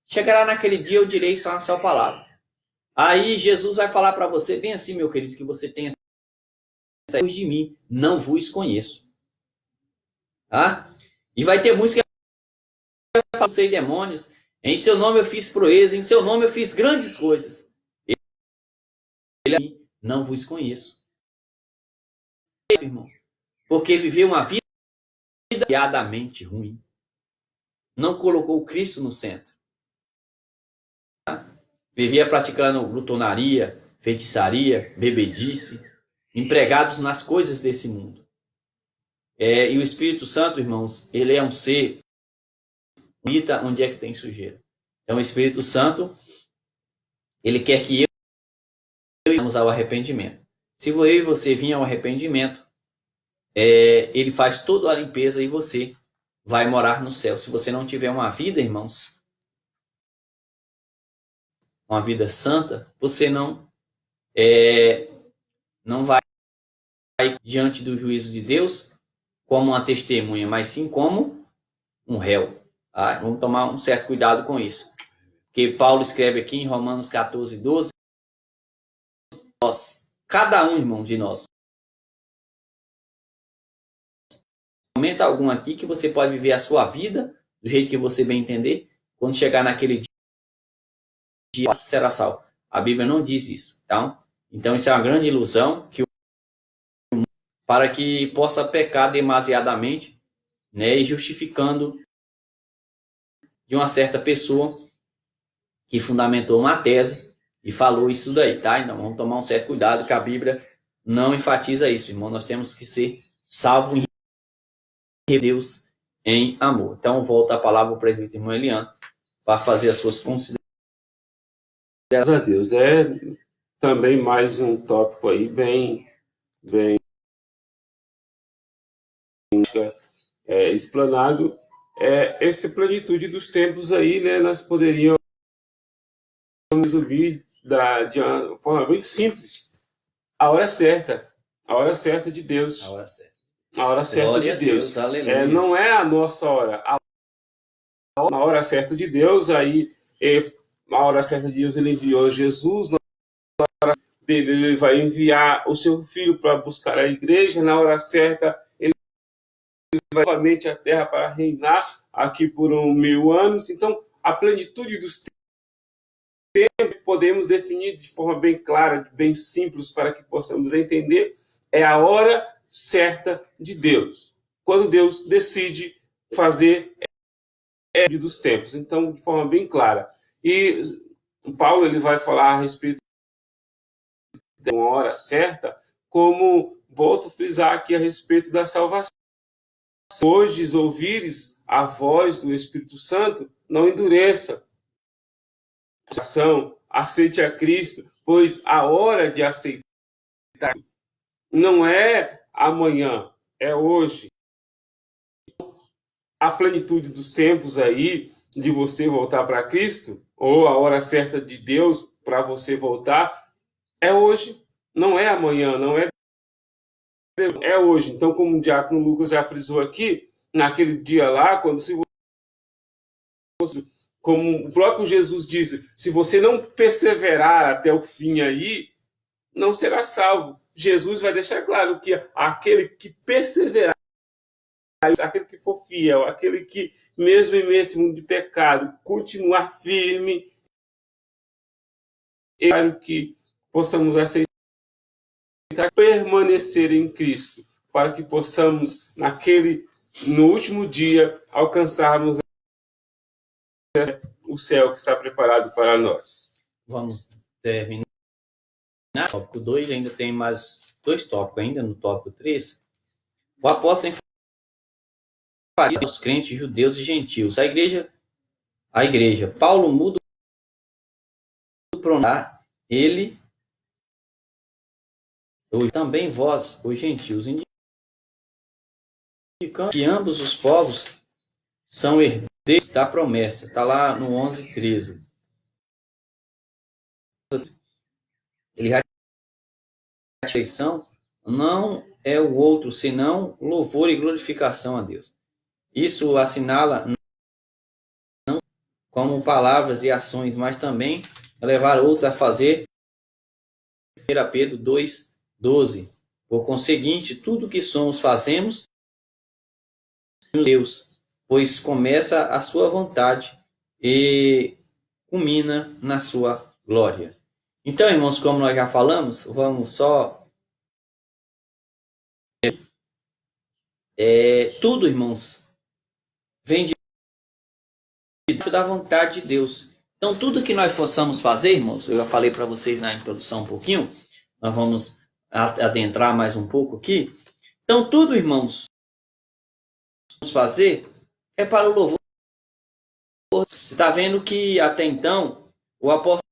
Chegará naquele dia, eu direi só uma só palavra. Aí Jesus vai falar para você bem assim, meu querido, que você tenha saído de mim, não vos conheço. Tá? E vai ter música que vai falar, demônios, em seu nome eu fiz proeza, em seu nome eu fiz grandes coisas. Ele não vos conheço. Irmão, porque viveu uma vida demasiadamente ruim. Não colocou Cristo no centro. Vivia praticando glutonaria, feitiçaria, bebedice, empregados nas coisas desse mundo. E o Espírito Santo, irmãos, ele é um ser bonita onde é que tem sujeira. Então o Espírito Santo, ele quer que venhamos ao arrependimento. Se eu e você vir ao arrependimento, ele faz toda a limpeza e você vai morar no céu. Se você não tiver uma vida, irmãos, uma vida santa, você não vai diante do juízo de Deus como uma testemunha, mas sim como um réu. Tá? Vamos tomar um certo cuidado com isso. Porque Paulo escreve aqui em Romanos 14, 12, cada um, irmão, de nós, momento algum aqui que você pode viver a sua vida do jeito que você bem entender. Quando chegar naquele dia, você será salvo. A Bíblia não diz isso. Tá? Então isso é uma grande ilusão para que possa pecar demasiadamente, né, e justificando de uma certa pessoa que fundamentou uma tese e falou isso daí, tá? Então vamos tomar um certo cuidado, que a Bíblia não enfatiza isso, irmão. Nós temos que ser salvos em Deus em amor. Então volta a palavra ao presbítero irmão Eliano para fazer as suas considerações. Graças a Deus. Também mais um tópico aí bem explanado. Essa plenitude dos tempos aí, né? Nós poderíamos resumir de uma forma bem simples. A hora certa de Deus. A hora certa. A hora certa Glória de Deus. Aleluia. Não é a nossa hora. A hora certa de Deus, aí a hora certa de Deus, ele enviou Jesus. Na hora dele, ele vai enviar o seu filho para buscar a igreja. Na hora certa, ele vai novamente à terra para reinar aqui por 1000 anos. Então, a plenitude dos tempos podemos definir de forma bem clara, bem simples, para que possamos entender, é a hora certa de Deus. Quando Deus decide fazer dos tempos. Então, de forma bem clara. E Paulo, ele vai falar a respeito de uma hora certa, como volto a frisar aqui a respeito da salvação. Hoje, ouvires a voz do Espírito Santo, não endureça. Aceite a Cristo, pois a hora de aceitar não é amanhã, é hoje. A plenitude dos tempos aí, de você voltar para Cristo, ou a hora certa de Deus para você voltar, é hoje, não é amanhã, não é hoje. Então, como o diácono Lucas já frisou aqui, naquele dia lá, quando como o próprio Jesus disse, se você não perseverar até o fim aí, não será salvo. Jesus vai deixar claro que aquele que perseverar, aquele que for fiel, aquele que, mesmo em meio a esse mundo de pecado, continuar firme, é claro que possamos aceitar, permanecer em Cristo, para que possamos, no último dia, alcançarmos o céu que está preparado para nós. Vamos terminar. No tópico 2, ainda tem mais 2 tópicos ainda, no tópico 3. O apóstolo enfatiza os crentes judeus e gentios. A igreja. Paulo muda o pronome. Ele, também vós, os gentios, indicando que ambos os povos são herdeiros da promessa. Está lá no 11:13. Ele a eleição não é o outro, senão louvor e glorificação a Deus. Isso assinala não como palavras e ações, mas também levar outro a fazer. 1 Pedro 2:12. Por conseguinte, tudo que somos fazemos Deus, pois começa a sua vontade e culmina na sua glória. Então, irmãos, como nós já falamos, vamos só tudo, irmãos, vem da vontade de Deus. Então, tudo que nós possamos fazer, irmãos, eu já falei para vocês na introdução um pouquinho, nós vamos adentrar mais um pouco aqui. Então, tudo, irmãos, que vamos fazer é para o louvor. Você está vendo que até então o apóstolo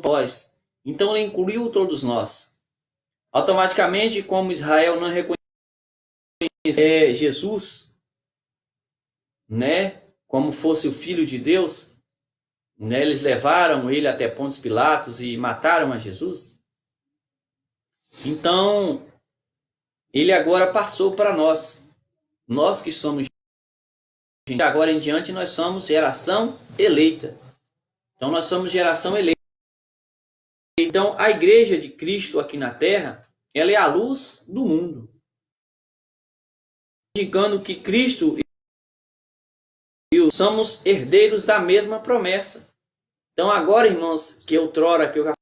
pós, então ele incluiu todos nós. Automaticamente, como Israel não reconhece Jesus, né, como fosse o Filho de Deus, né, eles levaram ele até Pôncio Pilatos e mataram a Jesus. Então, ele agora passou para nós. Nós que somos, agora em diante, nós somos geração eleita. Então, nós somos geração eleita. Então, a igreja de Cristo aqui na terra, ela é a luz do mundo. Indicando que Cristo e eu somos herdeiros da mesma promessa. Então, agora, irmãos, que outrora, que eu já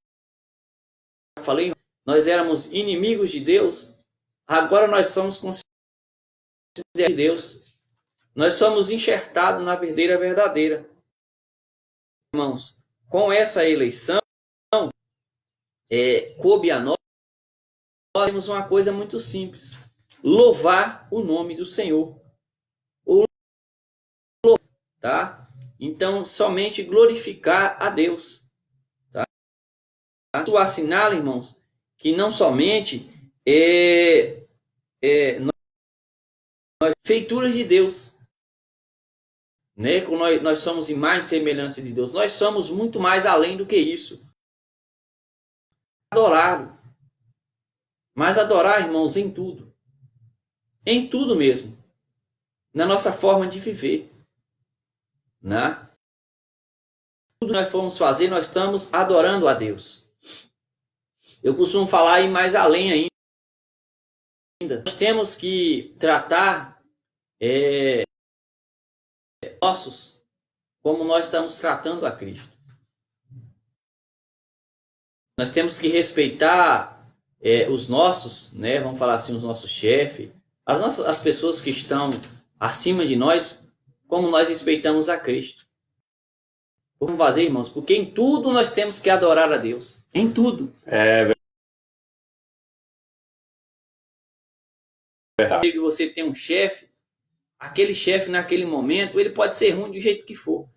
falei, nós éramos inimigos de Deus, agora nós somos considerados de Deus. Nós somos enxertados na verdadeira verdadeira. Irmãos, com essa eleição, coube a nós temos uma coisa muito simples: louvar o nome do Senhor. Tá? Então, somente glorificar a Deus. Tá? Isso assinala, irmãos, que não somente nós feituras de Deus, né? Como nós somos imagem e semelhança de Deus, nós somos muito mais além do que isso. Adorá-lo. Mas adorar, irmãos, em tudo. Em tudo mesmo. Na nossa forma de viver. Né? Tudo que nós formos fazer, nós estamos adorando a Deus. Eu costumo falar e mais além ainda. Nós temos que tratar nossos como nós estamos tratando a Cristo. Nós temos que respeitar os nossos, né? Vamos falar assim, os nossos chefes, as pessoas que estão acima de nós, como nós respeitamos a Cristo. Vamos fazer, irmãos, porque em tudo nós temos que adorar a Deus. Em tudo. Se você tem um chefe, aquele chefe naquele momento, ele pode ser ruim do jeito que for.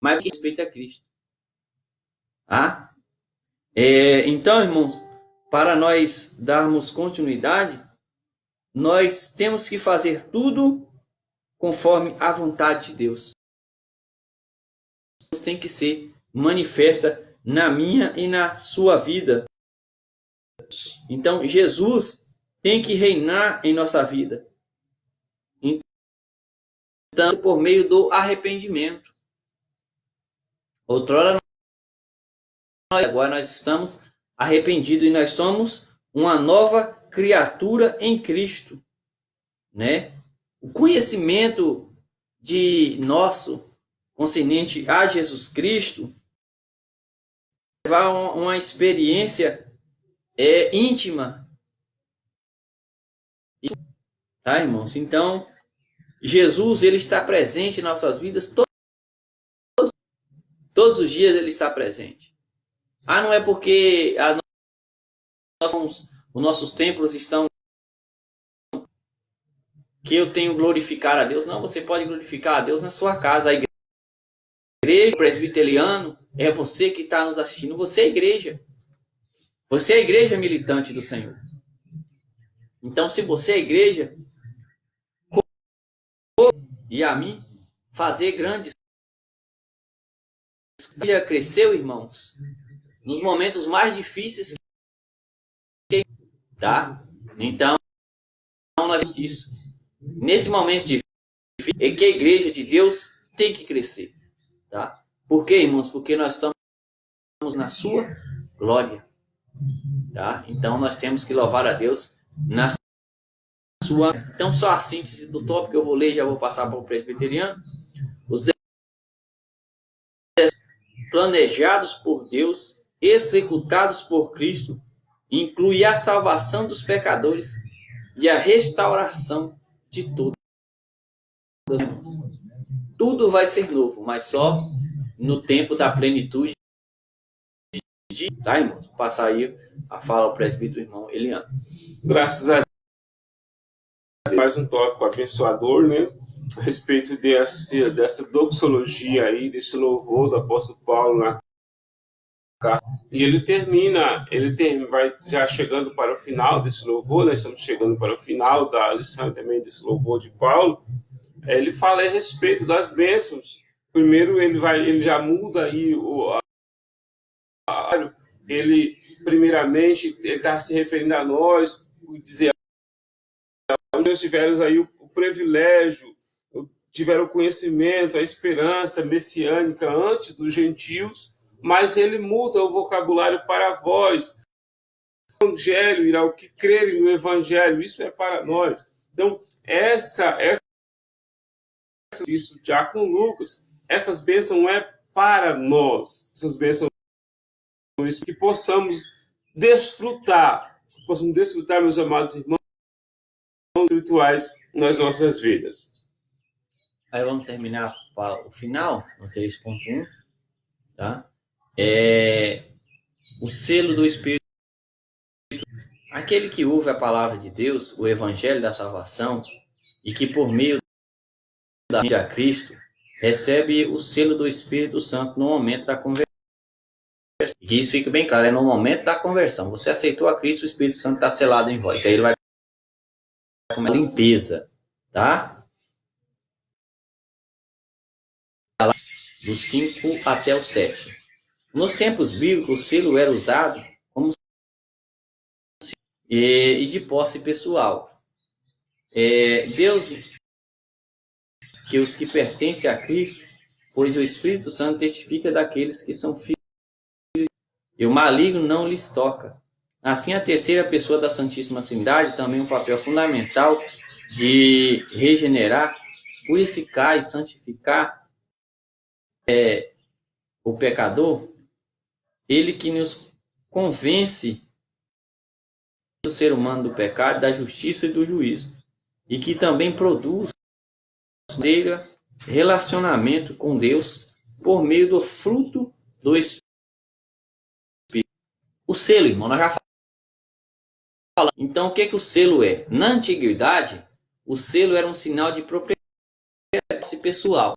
Mas que respeita a Cristo. Ah? Então, irmãos, para nós darmos continuidade, nós temos que fazer tudo conforme a vontade de Deus. Tem que ser manifesta na minha e na sua vida. Então, Jesus tem que reinar em nossa vida. Então, por meio do arrependimento. Outrora, agora nós estamos arrependidos e nós somos uma nova criatura em Cristo, né? O conhecimento de nosso concernente a Jesus Cristo levar uma experiência íntima, tá, irmãos? Então, Jesus, ele está presente em nossas vidas todos os dias, ele está presente. Não é porque os nossos templos estão que eu tenho que glorificar a Deus. Não, você pode glorificar a Deus na sua casa. A igreja presbiteriano é você que está nos assistindo. Você é a igreja. Você é a igreja militante do Senhor. Então, se você é a igreja, e a mim, fazer grandes. Já cresceu, irmãos, nos momentos mais difíceis, tá? Então, nós isso. Nesse momento difícil, é que a igreja de Deus tem que crescer, tá? Por quê, irmãos? Porque nós estamos na sua glória, tá? Então, nós temos que louvar a Deus na sua. Então, só a síntese do tópico que eu vou ler, já vou passar para o presbiteriano. Os planejados por Deus, executados por Cristo inclui a salvação dos pecadores e a restauração de todos. Tudo vai ser novo, mas só no tempo da plenitude. Tá, irmãos? Vou passar aí a fala ao presbítero irmão Eliano. Graças a Deus, mais um tópico abençoador, né? A respeito dessa doxologia aí, desse louvor do apóstolo Paulo na carta. E vai já chegando para o final desse louvor, nós estamos chegando para o final da lição também desse louvor de Paulo. Ele fala a respeito das bênçãos. Primeiro ele já muda aí ele primeiramente ele está se referindo a nós, dizer nós tivemos aí o privilégio, tiveram o conhecimento, a esperança messiânica antes dos gentios, mas ele muda o vocabulário para vós. O evangelho irá o que crerem no evangelho, isso é para nós. Então, isso já com Lucas, essas bênçãos não é para nós, essas bênçãos isso que possamos desfrutar, meus amados irmãos espirituais nas nossas vidas. Aí vamos terminar para o final, no 3.1, tá? O selo do Espírito. Aquele que ouve a palavra de Deus, o evangelho da salvação, e que por meio da vida a Cristo, recebe o selo do Espírito Santo no momento da conversão. E que isso fique bem claro, é no momento da conversão. Você aceitou a Cristo, o Espírito Santo está selado em vós. Aí ele vai com uma limpeza, tá? Do 5 até o 7. Nos tempos bíblicos, o selo era usado como e de posse pessoal. Deus que os que pertencem a Cristo, pois o Espírito Santo testifica daqueles que são filhos, e o maligno não lhes toca. Assim, a terceira pessoa da Santíssima Trindade também um papel fundamental de regenerar, purificar e santificar o pecador, ele que nos convence do ser humano do pecado, da justiça e do juízo, e que também produz relacionamento com Deus por meio do fruto do Espírito. O selo, irmão, nós já falamos. Então, o que o selo é? Na antiguidade, o selo era um sinal de propriedade pessoal,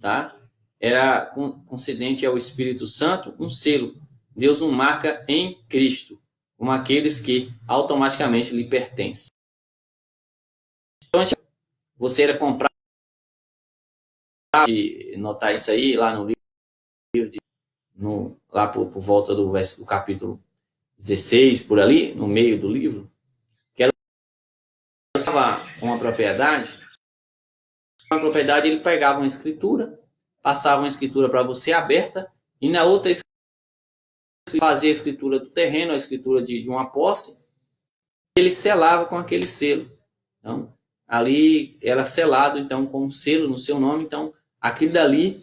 tá? Era concedente ao Espírito Santo um selo. Deus o marca em Cristo, como aqueles que automaticamente lhe pertencem. Então, você era comprado, de notar isso aí lá no livro, lá por volta do capítulo 16, por ali, no meio do livro, que ela estava uma propriedade, ele pegava uma escritura, passava uma escritura para você aberta, e na outra escritura fazia a escritura do terreno, a escritura de uma posse, ele selava com aquele selo. Então, ali era selado, então, com um selo no seu nome, então, aquilo dali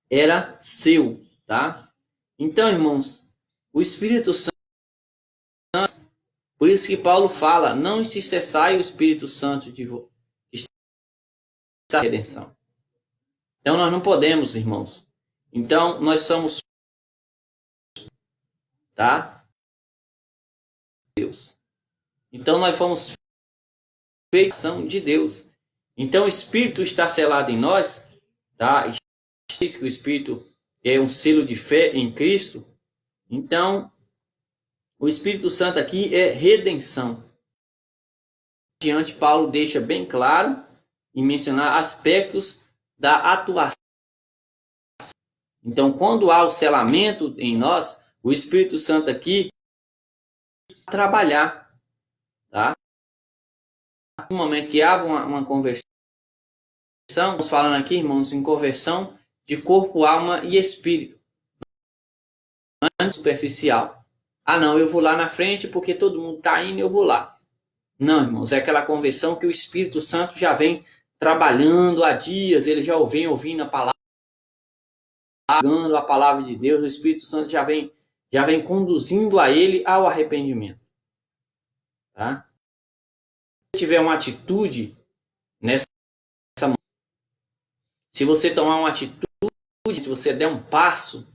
era seu, tá? Então, irmãos, o Espírito Santo, por isso que Paulo fala, não te cessai o Espírito Santo de vós, está a redenção. Então, nós não podemos, irmãos. Então, nós somos, tá? Deus. Então, nós fomos feição de Deus. Então, o Espírito está selado em nós, tá? Diz que o Espírito é um selo de fé em Cristo. Então, o Espírito Santo aqui é redenção. Diante, Paulo deixa bem claro em mencionar aspectos da atuação. Então, quando há o selamento em nós, o Espírito Santo aqui trabalhar, tá? No momento que há uma conversão, estamos falando aqui, irmãos, em conversão de corpo, alma e espírito. Não é superficial. Ah, não, eu vou lá na frente porque todo mundo está indo, eu vou lá. Não, irmãos, é aquela conversão que o Espírito Santo já vem trabalhando há dias, ele já vem ouvindo a palavra de Deus, o Espírito Santo já vem já vem conduzindo a ele ao arrependimento. Tá? Se tiver uma atitude nessa, se você tomar uma atitude, se você der um passo,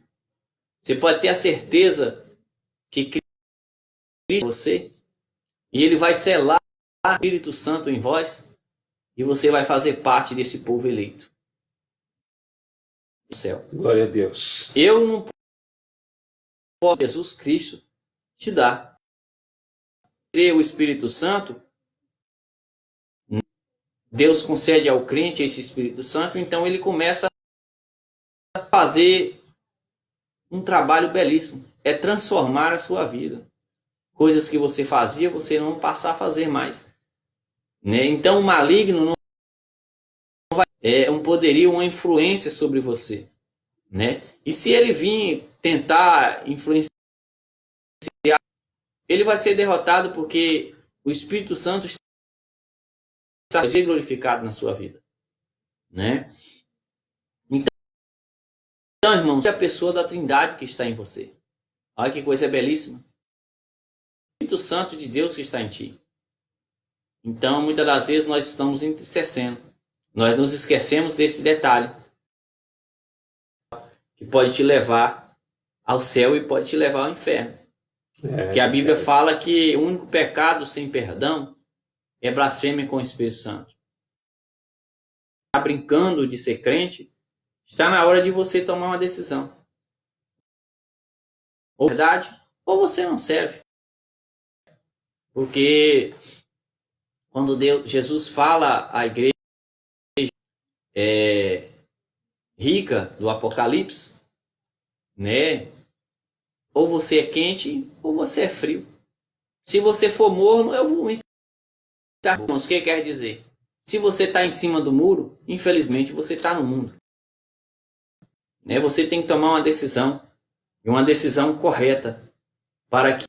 você pode ter a certeza que Cristo é você e ele vai selar o Espírito Santo em vós e você vai fazer parte desse povo eleito do céu. Glória a Deus. Eu não posso, Jesus Cristo te dá. O Espírito Santo, Deus concede ao crente esse Espírito Santo, então ele começa a fazer um trabalho belíssimo, é transformar a sua vida. Coisas que você fazia, você não passar a fazer mais. Né? Então o maligno não vai é um poderio, uma influência sobre você. Né? E se ele vir tentar influenciar, ele vai ser derrotado porque o Espírito Santo está glorificado na sua vida. Né? Então, irmãos, é a pessoa da Trindade que está em você. Olha que coisa belíssima. O Espírito Santo de Deus que está em ti. Então, muitas das vezes nós estamos entristecendo. Nós nos esquecemos desse detalhe que pode te levar ao céu e pode te levar ao inferno. Que a Bíblia fala que o único pecado sem perdão é blasfêmia com o Espírito Santo. Está brincando de ser crente, está na hora de você tomar uma decisão. Ou verdade, ou você não serve. Porque quando Jesus fala à igreja rica do Apocalipse, né? Ou você é quente, ou você é frio. Se você for morno, eu vou me... O que quer dizer? Se você está em cima do muro, infelizmente você está no mundo. Né? Você tem que tomar uma decisão, e uma decisão correta, para que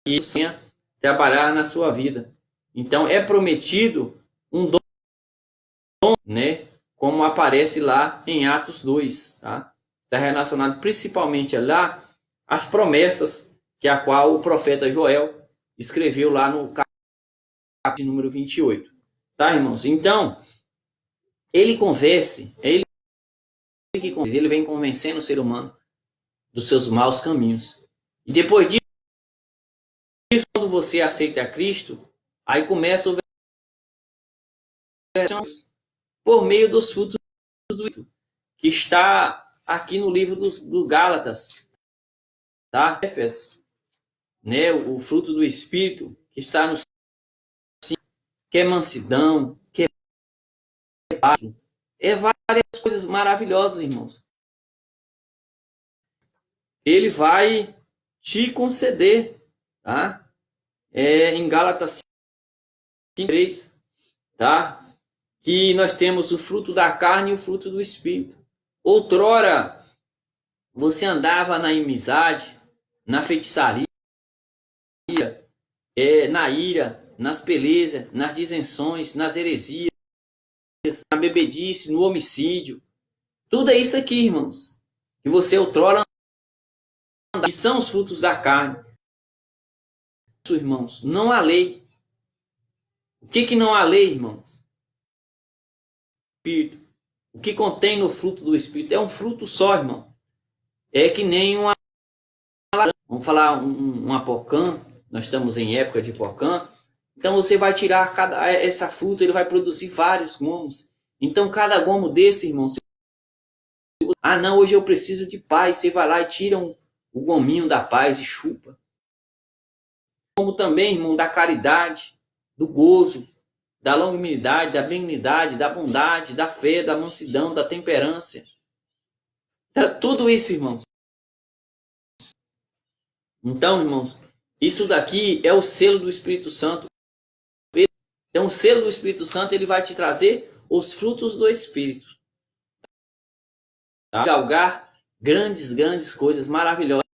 isso venha trabalhar na sua vida. Então é prometido um dom, né? Como aparece lá em Atos 2. Tá? Está relacionado principalmente lá às promessas que a qual o profeta Joel escreveu lá no capítulo número 28. Tá, irmãos? Então, ele convence, ele vem convencendo o ser humano dos seus maus caminhos. E depois disso, quando você aceita a Cristo, aí começa o por meio dos frutos do Espírito, que está aqui no livro do Gálatas, tá? Efésios, né? O fruto do Espírito que está no que é mansidão, que é paz, é várias coisas maravilhosas, irmãos. Ele vai te conceder, tá? Em Gálatas 5:3, tá? Que nós temos o fruto da carne e o fruto do Espírito. Outrora, você andava na inimizade, na feitiçaria, na ira, nas pelejas, nas disenções, nas heresias, na bebedice, no homicídio. Tudo é isso aqui, irmãos. Que você outrora andava, que são os frutos da carne. Irmãos, não há lei. O que não há lei, irmãos? Espírito. O que contém no fruto do Espírito é um fruto só, irmão. É que nem uma... Vamos falar um apocã. Nós estamos em época de apocã. Então você vai tirar essa fruta, ele vai produzir vários gomos. Então cada gomo desse, irmão... não, hoje eu preciso de paz. Você vai lá e tira o gominho da paz e chupa. Como também, irmão, da caridade, do gozo, da longanimidade, da benignidade, da bondade, da fé, da mansidão, da temperança. Tudo isso, irmãos. Então, irmãos, isso daqui é o selo do Espírito Santo. Então, o selo do Espírito Santo, ele vai te trazer os frutos do Espírito. Tá? Galgar grandes coisas maravilhosas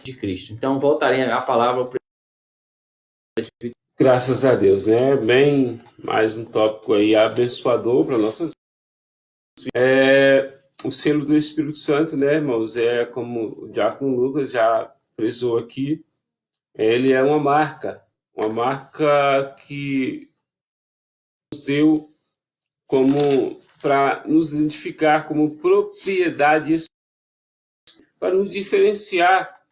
de Cristo. Então, voltarei a palavra para o Espírito. Graças a Deus, né? Bem, mais um tópico aí abençoador para nossas vidas. o selo do Espírito Santo, né, irmãos? É como o Diácono Lucas já frisou aqui, ele é uma marca que nos deu como para nos identificar como propriedade, para nos diferenciar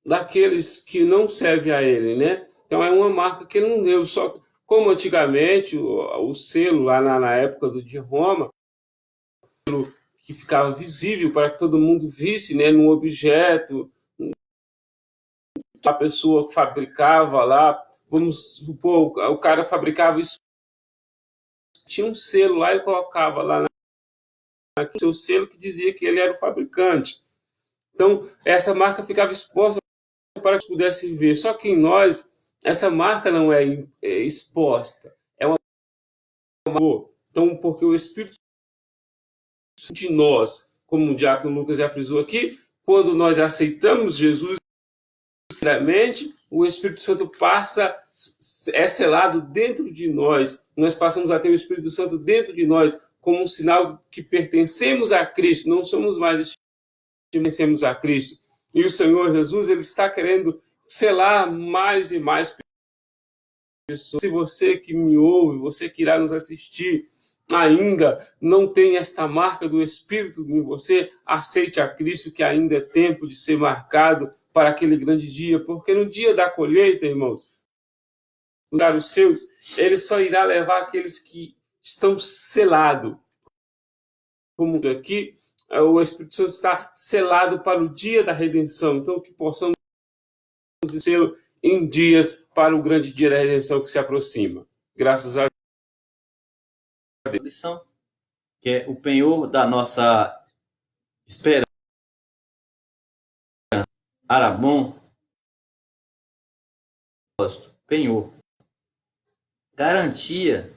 daqueles que não servem a ele, né? Então é uma marca que ele não deu, só como antigamente o selo lá na época de Roma, que ficava visível para que todo mundo visse, né, num objeto, a pessoa fabricava lá, vamos supor, o cara fabricava isso, tinha um selo lá, ele colocava lá o seu selo que dizia que ele era o fabricante. Então, essa marca ficava exposta para que pudesse ver. Só que em nós, essa marca não é exposta. É uma. Então, porque o Espírito de nós, como o Diácono Lucas já frisou aqui, quando nós aceitamos Jesus, o Espírito Santo é selado dentro de nós. Nós passamos a ter o Espírito Santo dentro de nós como um sinal que pertencemos a Cristo. Não somos mais pertencemos a Cristo. E o Senhor Jesus, ele está querendo selar mais e mais pessoas. Se você que me ouve, você que irá nos assistir, ainda não tem esta marca do Espírito em você, aceite a Cristo, que ainda é tempo de ser marcado para aquele grande dia, porque no dia da colheita, irmãos, dar os seus, ele só irá levar aqueles que estão selados. Como aqui, o Espírito Santo está selado para o dia da redenção. Então, que possamos ser em dias para o grande dia da redenção que se aproxima. Graças a Deus. Lição, que é o penhor da nossa esperança. Arabon, penhor. Garantia.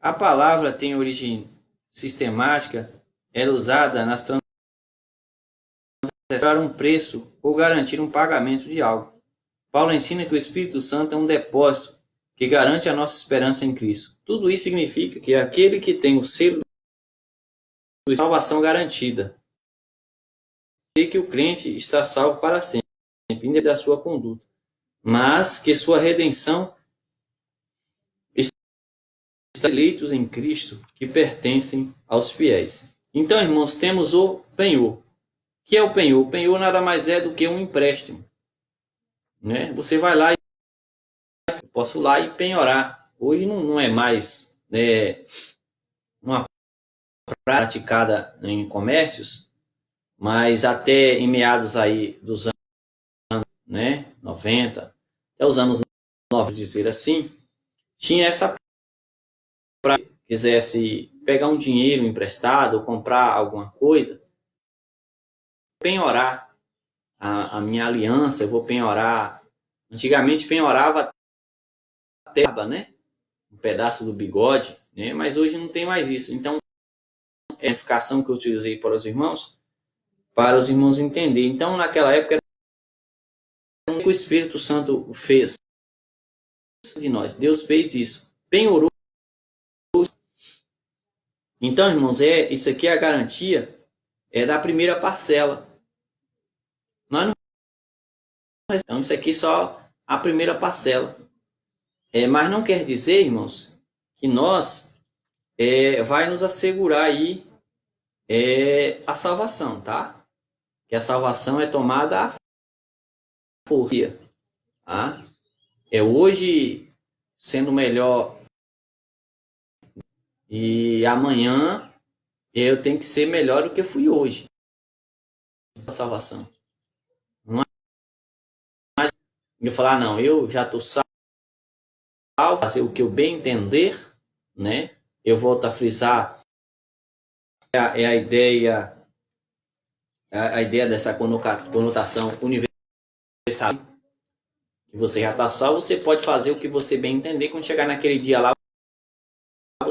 A palavra tem origem sistemática, era usada nas transações para um preço ou garantir um pagamento de algo. Paulo ensina que o Espírito Santo é um depósito que garante a nossa esperança em Cristo. Tudo isso significa que aquele que tem o selo de salvação garantida, e que o crente está salvo para sempre, independente da sua conduta, mas que sua redenção está eleitos em Cristo que pertencem aos fiéis. Então, irmãos, temos o penhor. O que é o penhor? O penhor nada mais é do que um empréstimo, né? Você vai lá e eu posso lá e penhorar. Hoje não é mais uma praticada em comércios, mas até em meados aí dos anos, né, 90, até os anos 90, dizer assim, tinha essa para quisesse pegar um dinheiro emprestado ou comprar alguma coisa, penhorar a minha aliança, eu vou penhorar. Antigamente penhorava até, né, um pedaço do bigode, né, mas hoje não tem mais isso. Então, é a edificação que eu utilizei para os irmãos entenderem. Então, naquela época, era o que o Espírito Santo fez de nós. Deus fez isso, penhorou. Então, irmãos, isso aqui é a garantia da primeira parcela. Nós não, então, isso aqui é só a primeira parcela. Mas não quer dizer, irmãos, que nós vai nos assegurar aí a salvação, tá? Que a salvação é tomada à força. Tá? Hoje sendo melhor e amanhã eu tenho que ser melhor do que fui hoje. A salvação. Não é eu falar, não, eu já estou salvo, fazer o que eu bem entender, né? Eu volto a frisar a ideia dessa conotação universal. Que você já está salvo, você pode fazer o que você bem entender quando chegar naquele dia lá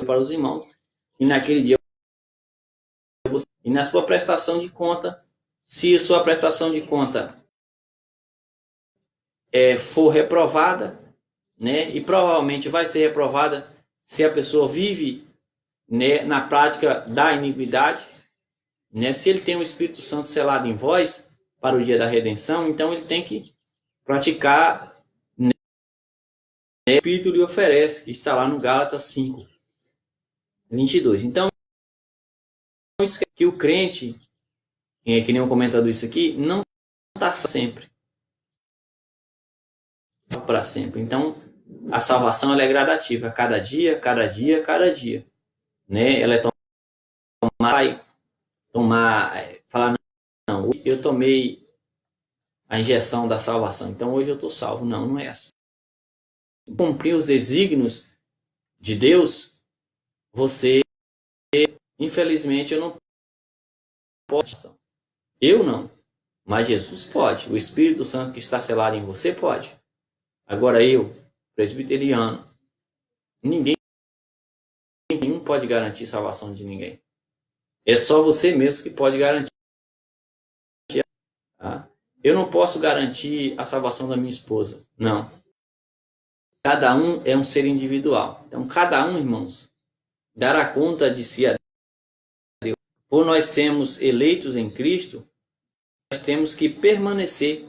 para os irmãos. E naquele dia e na sua prestação de conta, se a sua prestação de conta for reprovada, né? E provavelmente vai ser reprovada se a pessoa vive né, na prática da iniquidade, né? Se ele tem o Espírito Santo selado em vós para o dia da redenção, então ele tem que praticar, né, o Espírito lhe oferece, que está lá no Gálatas 5, 22. Então, isso que o crente, que nem eu comentado isso aqui, não está sempre. Para sempre. Então, a salvação ela é gradativa, cada dia, cada dia, cada dia. Né? Ela é falar, não, eu tomei a injeção da salvação, então hoje eu estou salvo. Não, não é assim. Cumprir os desígnios de Deus, você, infelizmente, eu não posso. Eu não, mas Jesus pode. O Espírito Santo que está selado em você pode. Agora eu, presbiteriano, nenhum pode garantir salvação de ninguém. É só você mesmo que pode garantir. Tá? Eu não posso garantir a salvação da minha esposa. Não. Cada um é um ser individual. Então, cada um, irmãos, dará conta de si a Deus. Por nós sermos eleitos em Cristo, nós temos que permanecer.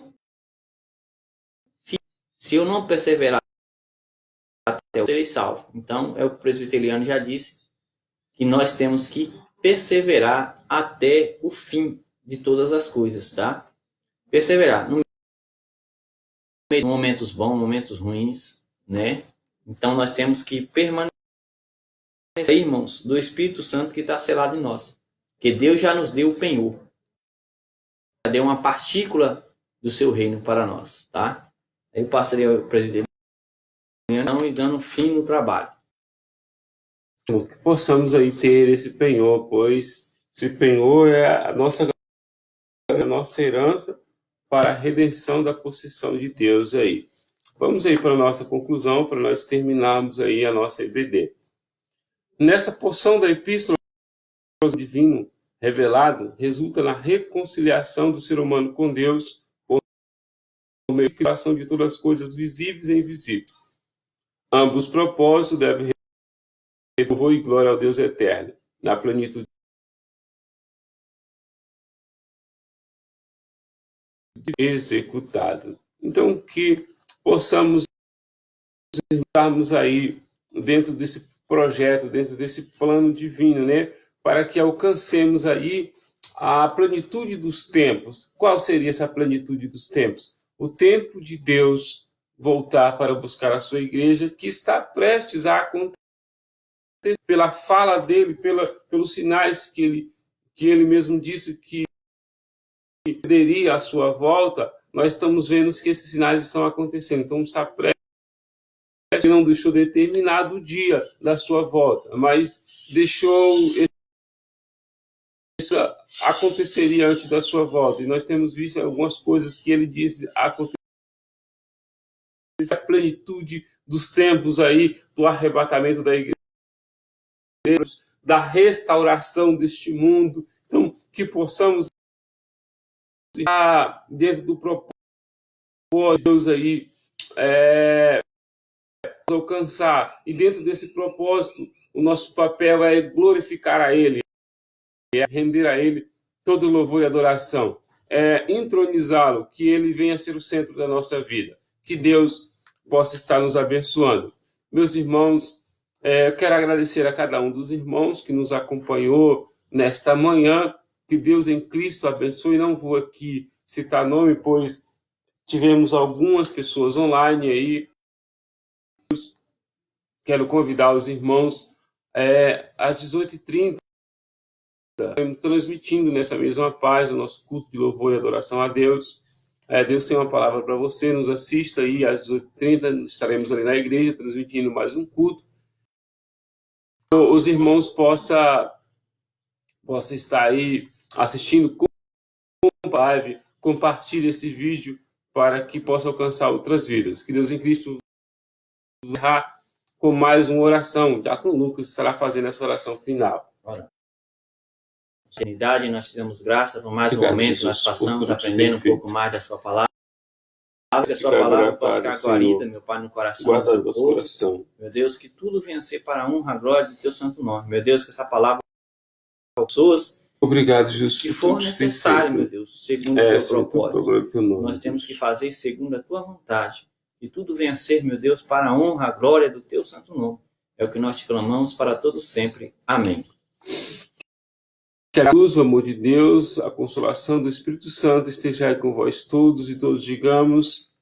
Se eu não perseverar até eu serei salvo. Então, é o que o presbiteriano já disse, que nós temos que perseverar até o fim de todas as coisas, tá? Perseverar. No meio de momentos bons, momentos ruins, né? Então, nós temos que permanecer, irmãos, do Espírito Santo que está selado em nós. Que Deus já nos deu o penhor. Já deu uma partícula do seu reino para nós, tá? Aí eu passarei ao presbiteriano e dando fim no trabalho. Que possamos aí ter esse penhor, pois esse penhor é a nossa herança para a redenção da possessão de Deus aí. Vamos aí para a nossa conclusão, para nós terminarmos aí a nossa EBD. Nessa porção da epístola, o divino revelado resulta na reconciliação do ser humano com Deus por meio da criação de todas as coisas visíveis e invisíveis. Ambos os propósitos devem louvor e glória ao Deus eterno, na plenitude executado. Então, que possamos estarmos aí dentro desse projeto, dentro desse plano divino, né? Para que alcancemos aí a plenitude dos tempos. Qual seria essa plenitude dos tempos? O tempo de Deus voltar para buscar a sua igreja, que está prestes a acontecer pela fala dele, pelos sinais que ele mesmo disse que teria a sua volta. Nós estamos vendo que esses sinais estão acontecendo. Então está prestes, não deixou determinado o dia da sua volta, mas deixou isso aconteceria antes da sua volta. E nós temos visto algumas coisas que ele disse acontecer, a plenitude dos tempos aí, do arrebatamento da igreja, da restauração deste mundo. Então, que possamos estar dentro do propósito de Deus aí, alcançar. E dentro desse propósito, o nosso papel é glorificar a Ele, é render a Ele todo louvor e adoração, é entronizá-lo, que Ele venha a ser o centro da nossa vida. Que Deus possa estar nos abençoando. Meus irmãos, eu quero agradecer a cada um dos irmãos que nos acompanhou nesta manhã. Que Deus em Cristo abençoe. Não vou aqui citar nome, pois tivemos algumas pessoas online aí. Quero convidar os irmãos às 18h30, transmitindo nessa mesma página o nosso culto de louvor e adoração a Deus. Deus tem uma palavra para você, nos assista aí às 18h30, estaremos ali na igreja transmitindo mais um culto. Os irmãos possam estar aí assistindo com a live, compartilhe esse vídeo para que possa alcançar outras vidas. Que Deus em Cristo errar com mais uma oração. Já com o Lucas estará fazendo essa oração final. Ora. Nós te damos graça por mais um momento, nós passamos aprendendo um pouco mais da sua palavra. Que a sua palavra possa ficar guarida, meu Pai, no coração do Guarda seu o nosso povo. coração. Meu Deus, que tudo venha a ser para a honra, a glória do teu santo nome. Meu Deus, que essa palavra pessoas Obrigado, Jesus, que por for tudo que tem necessário, feito. meu Deus, segundo o teu Senhor, tudo propósito. para a glória do teu nome. Nós temos que fazer segundo a tua vontade. Que tudo venha a ser, meu Deus, para a honra, a glória do teu santo nome. É o que nós te clamamos para todos sempre. Amém. Que a luz, o amor de Deus, a consolação do Espírito Santo esteja aí com vós todos e todos digamos